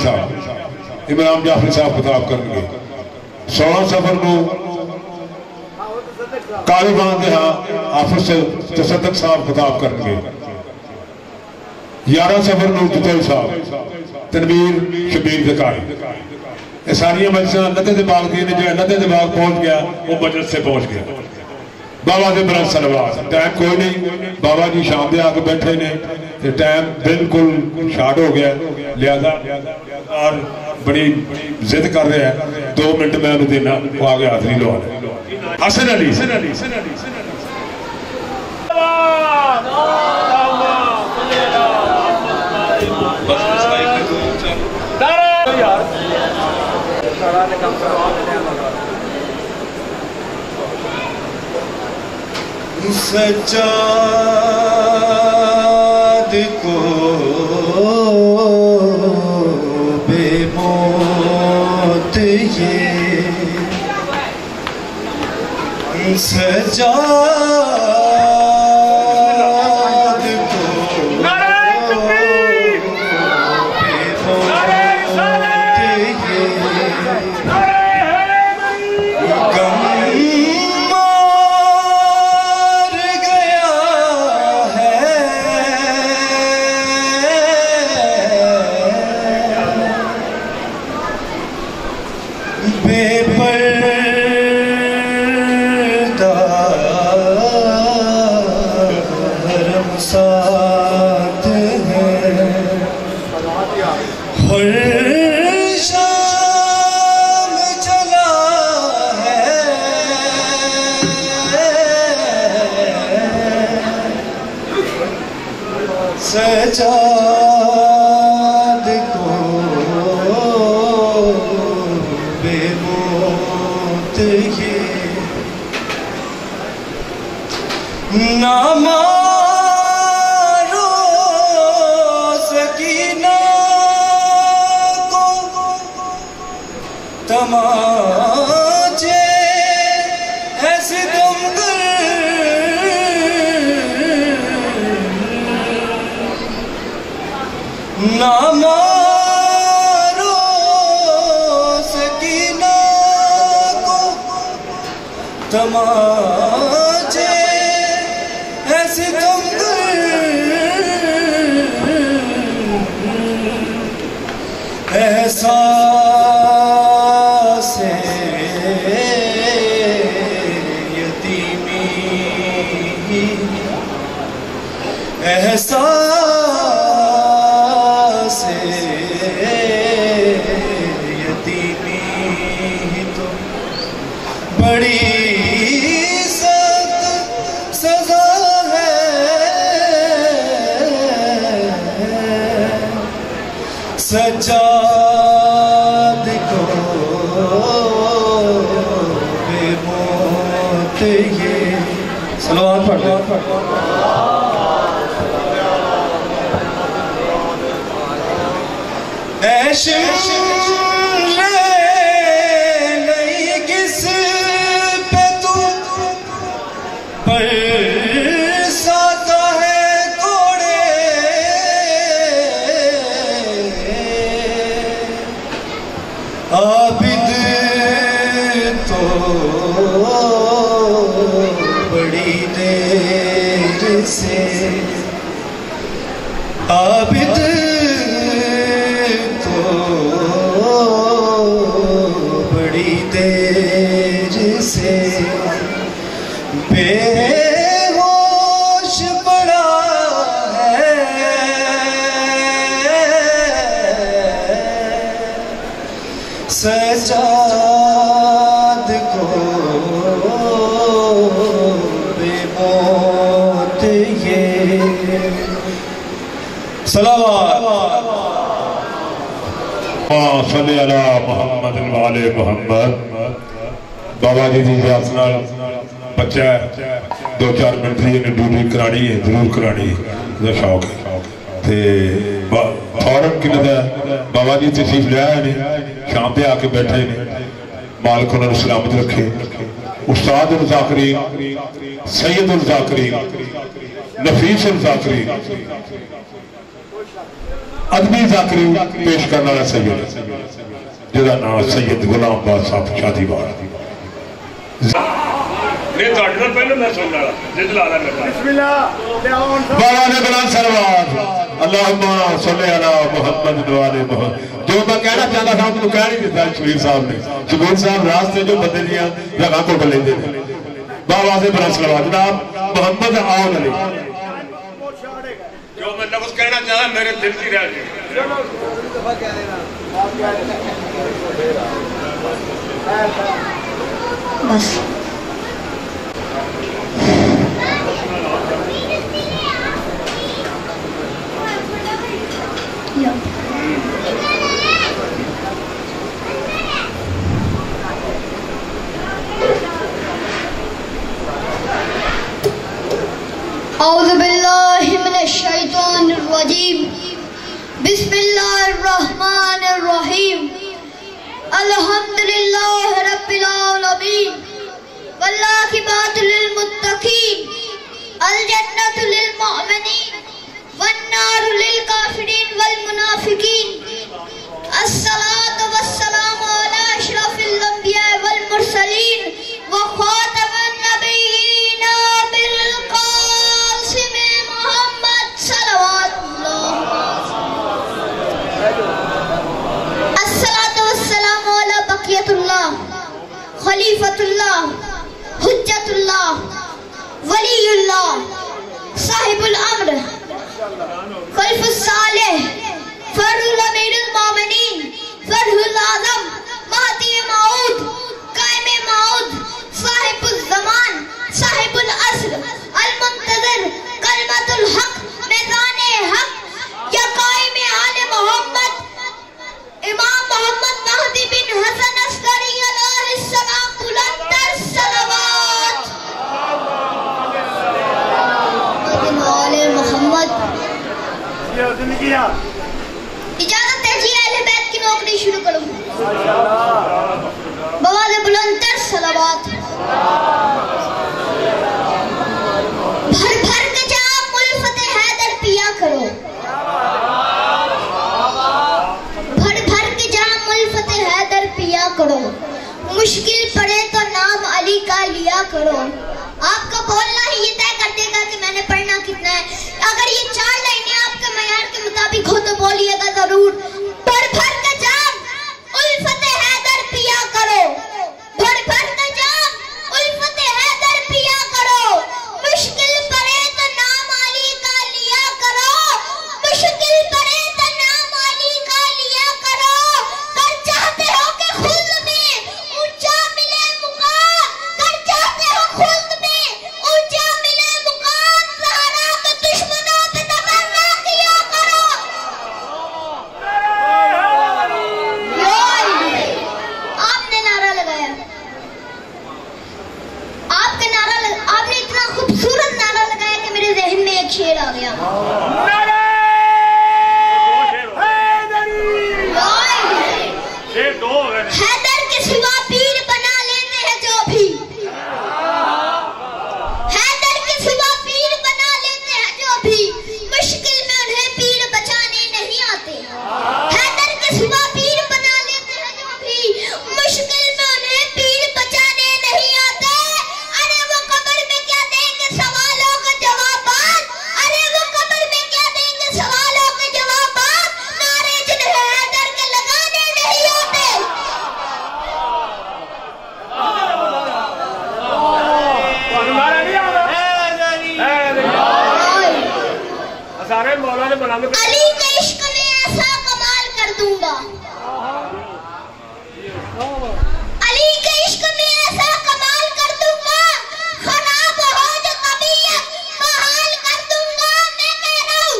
صاحب خطاب کریں گے 16 سفر نو کاروبان دے ہاں حافظ تصدق صاحب خطاب کریں گے 11 سفر نو جتوئی صاحب تنویر شبیر دکاری یہ ساری مجلسیں ندے دماغ دی نے جو ندے دماغ پہنچ گیا وہ مجلس سے پہنچ گیا بابا دے برس سلوات ٹائم کوئی نہیں بابا جی شام دے آکے بیٹھے نے ٹائم بالکل شارٹ ہو گیا لہذا اور بڑی ضد کر رہے ہیں 2 منٹ میں انہوں دینا وہ آگے حاضری لو آنے حسن علی سجاد کو بے موت یہ سجاد کو سجاد کو بے موت یہ نہ مارو سکینہ کو تماچے ایسے دم کر نہ مارو سکینہ کو تماچے ایسے دم کر احساس یتیمی احساس یتیمی تو بڑی سخت سزا ہے سجاد کو بے موت یہ صلوات پڑھ لیں نہیں کس پہ تو برساتا ہے کوڑے عابد تو بڑی دیر سے عابد بڑی دیر سے بے ہوش پڑا ہے سجاد کو بے موت یہ صلوات صلی اللہ محمد والے محمد بابا جی دی اجازت نال بچہ 2-4 منٹ دی ڈیوٹی کرانی ہے ضرور کرانی ہے شوق ہے تے فورن کی نظر بابا جی تشریف لے آئے نے شام پہ آ کے بیٹھے نے مالک انہوں نے سلامت رکھے استاد الذاکرین سید الذاکرین نفیس الذاکرین ادبی ذاکرین پیش کرنا ہے سید جدا نام سید غلام باز صاحب شادی بار یہ تو اٹھنا پہلے میں سن رہا جد لالا میں بسم اللہ بابا نے بلان سروات اللہم صلی اللہ محمد نوالے محمد جو میں کہنا چاہتا تھا تو کہہ نہیں دیتا شبیر صاحب نے شبیر صاحب راستے جو بدل دیا جگہ کو بلے دے بابا سے بلان سروات جناب محمد آؤن علی جو میں لفظ کہنا چاہتا میرے دل کی رہ جائے بس اعوذ باللہ من الشیطان الرجیم بسم اللہ الرحمن الرحیم الحمدللہ رب العالمین والعاقبۃ للمتقین الجنۃ للمؤمنین والنار للکافرین والمنافقین الصلاة والسلام علی اشرف الانبیاء والمرسلین وخاتم النبیین بالقاسم محمد صلوات اللہ الصلاة والسلام علی بقیت اللہ خلیفۃ اللہ حجت اللہ ولی اللہ صاحب الامر خلف الصالح فرد الامیر المومنین فرد العظم مہدی موعود قائم موعود صاحب الزمان صاحب العصر المنتظر کلمت الحق میزان حق یا قائم آل محمد امام محمد مہدی بن حسن عسکری علیہ السلام بلندر صلوات آل محمد اجازت دیجیے اہل بیت کی نوکری شروع کروں بواز بلندر صلوات بھر بھر کے جام الفت حیدر پیا کرو بھر بھر کے جام الفت حیدر پیا کرو مشکل پڑے تو نام علی کا لیا کرو آپ کا بولنا ہی یہ طے کر دے گا کہ میں نے پڑھنا کتنا ہے اگر یہ 4 لائنیں آپ کے معیار کے مطابق ہو تو بولیے گا ضرور بھر بھر کے جام الفت حیدر پیا کرو بھر بھر کے جام الفت حیدر پیا کرو مشکل پڑے تو نام علی کا لیا کرو مشکل پڑے تو نام علی کا لیا کرو کر چاہتے ہو کہ خلد میں اونچا ملے مقام کر چاہتے ہو خلد میں اونچا ملے مقام زہرا کے دشمنوں پہ تبرہ کیا کرو آپ نے نعرہ لگایا آپ کا نعرہ آپ نے اتنا خوبصورت نعرہ لگایا کہ میرے ذہن میں ایک شعر آ گیا حیدر کے سوا پیر بنا لیتے ہیں جو بھی حیدر کے سوا پیر بنا لیتے ہیں جو بھی مشکل میں انہیں پیر بچانے نہیں آتے حیدر کے سوا پیر بنا لیتے ہیں جو بھی مشکل میں انہیں پیر بچانے نہیں آتے ارے وہ قبر میں کیا دیں گے سوالوں کے جوابات ارے وہ قبر میں کیا دیں گے سوالوں کے جوابات نعرے جنہیں حیدر کے لگانے نہیں آتے علی کے عشق میں ایسا کمال کر دوں گا علی کے عشق میں ایسا کمال کر دوں گا خراب ہو جو طبیعت بحال کر دوں گا میں کہہ رہا ہوں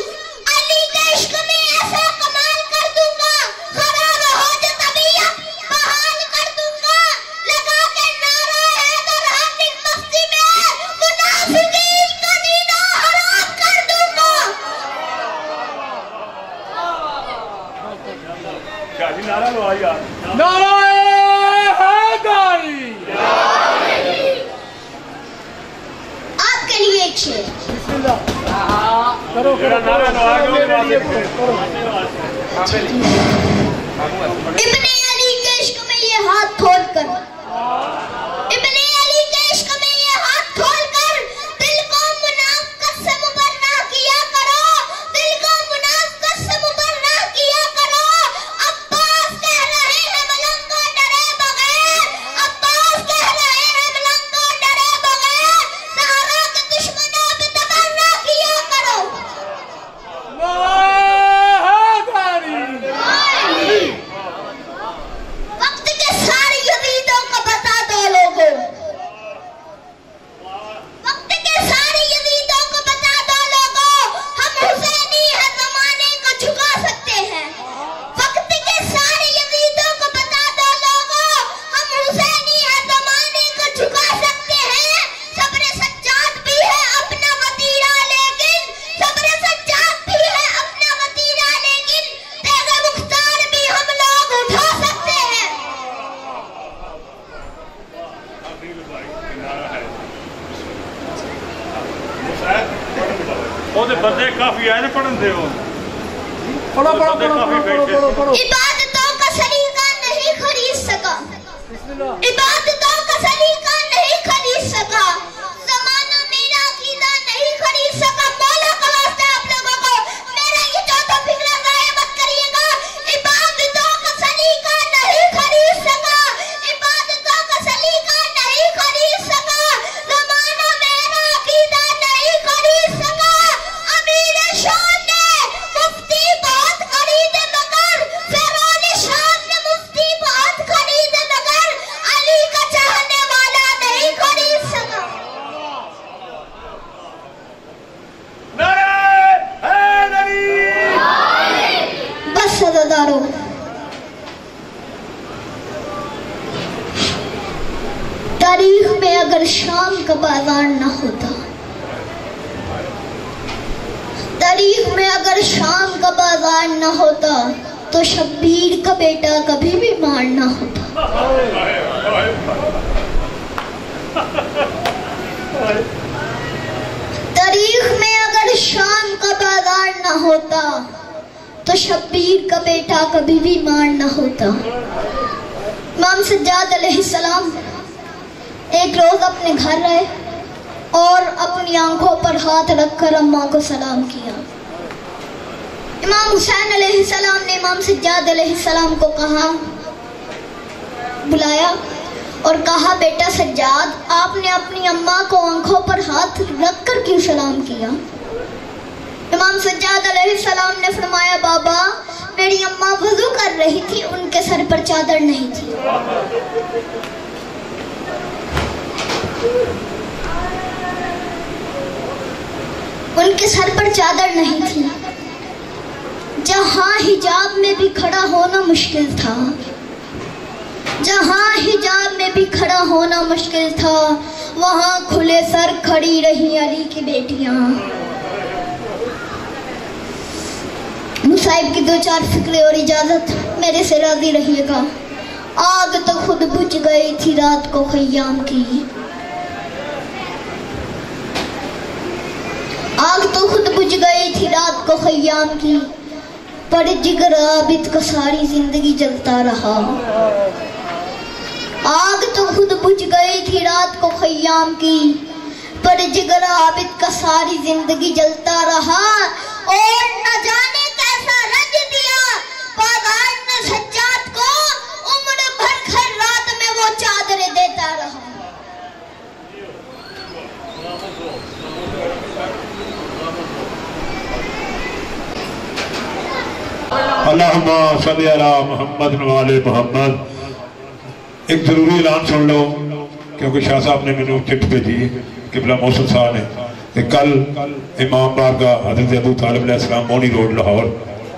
علی کے عشق میں ایسا کمال کر دوں گا خراب ہو جو طبیعت بحال کر دوں گا لگا کے نعرہ حیدر ہر ایک مستی میں منافقین کا جینا حرام کر دوں گا شاہی نعرہ لو آئی یار نعرہ حیدر ابن علی کے عشق میں یہ ہاتھ کھول کر ابن علی کے عشق میں یہ ہاتھ کھول کر دل کو منافقت سے مبرہ کیا کرو، دل کو منافقت سے مبرہ کیا کرو۔ عباس کہہ رہے ہیں ملنگ کو ڈرے بغیر، عباس کہہ رہے ہیں ملنگ کو ڈرے بغیر، زہرا کے دشمنوں پہ تبرہ کیا کرو۔ وقت کے سارے یزیدوں کو بتا دو لوگوں، وقت کے سارے یزیدوں کو بتا دو لوگوں، ہم حسینی ہے زمانے کو جھکا سکتے ہیں۔ وقت کے سارے یزیدوں کو بتا دو لوگوں، ہم حسینی ہے زمانے کو جھکا سکتے ہیں۔ صبر سجاد بھی ہے اپنا وتیرہ لیکن، صبر سجاد بھی ہے اپنا وتیرہ لیکن، تیغ مختار بھی ہم لوگ اٹھا سکتے ہیں۔ بندے کافی آئے پڑھن دے ہو عبادتوں کا سلیقہ نہیں خرید سکا، عبادتوں کا سلیقہ نہیں خرید سکا، زمانہ میرا عقیدہ نہیں خرید سکا۔ مولا کا واسطہ آپ لوگوں کو میرا یہ چوتھا فکرہ ضائع مت کریے گا۔ عبادتوں کا سلیقہ نہیں خرید سکا، عبادتوں کا سلیقہ نہیں خرید سکا، زمانہ میرا عقیدہ نہیں خرید سکا۔ امیر شان نے مفتی بہت خریدے مگر، فیرون شان نے مفتی بہت خریدے مگر، علی کا چاہنے والا نہیں خرید سکا۔ بس عزادارو، تاریخ میں اگر شام کا بازار نہ ہوتا، تاریخ میں اگر شام کا بازار نہ ہوتا تو شبیر کا بیٹا کبھی بھی مار نہ ہوتا۔ تاریخ میں اگر شام کا بازار نہ ہوتا تو شبیر کا بیٹا کبھی بھی مار نہ ہوتا۔ امام سجاد علیہ السلام ایک روز اپنے گھر رہے اور اپنی آنکھوں پر ہاتھ رکھ کر اماں کو سلام کیا۔ امام حسین علیہ السلام نے امام سجاد علیہ السلام کو کہا، بلایا اور کہا، بیٹا سجاد، آپ نے اپنی اماں کو آنکھوں پر ہاتھ رکھ کر کیوں سلام کیا؟ امام سجاد علیہ السلام نے فرمایا، بابا میری اماں وضو کر رہی تھی، ان کے سر پر چادر نہیں تھی۔ ان کے سر پر چادر نہیں تھی۔ جہاں حجاب میں بھی کھڑا ہونا مشکل تھا، جہاں حجاب میں بھی کھڑا ہونا مشکل تھا، وہاں کھلے سر کھڑی رہی علی کی بیٹیاں۔ مصائب کی دو چار فکرے اور اجازت میرے سے راضی رہیے گا۔ آگ تو خود بجھ گئی تھی رات کو خیام کی، آگ تو خود بجھ گئی تھی رات کو خیام کی، پر جگر عابد کا ساری زندگی جلتا رہا۔ آگ تو خود بجھ گئی تھی رات کو خیام کی، پر جگر عابد کا ساری زندگی جلتا رہا، اور نہ جانے کیسا رنج دیا بازار نے سجاد کو، عمر بھر ہر رات میں وہ چادریں دیتا رہا۔ اللہم صلی علی محمد وعلی محمد۔ ایک ضروری اعلان سن لو، کیونکہ شاہ صاحب نے میں چٹ بھیجی قبلہ محسن صاحب نے کہ کل امام بارگاہ حضرت ابو طالب علیہ السلام مونی روڈ لاہور،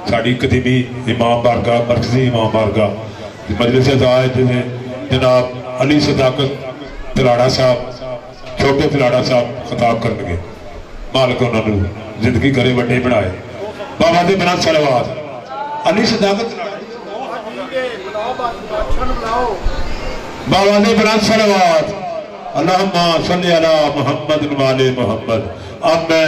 ساڑی قدیمی امام بارگاہ، مرکزی امام بارگاہ مجلس عزائد جناب علی صداقت تلاڑا صاحب، چھوٹے تلاڑا صاحب خطاب کرنے گے۔ مالک انہوں نے زندگی کرے وڈے بنائے۔ بابا دے بنا صلوات علی صداقت بابا نے بنا صلوات اللہم صلی علی محمد وعلی محمد۔ اب میں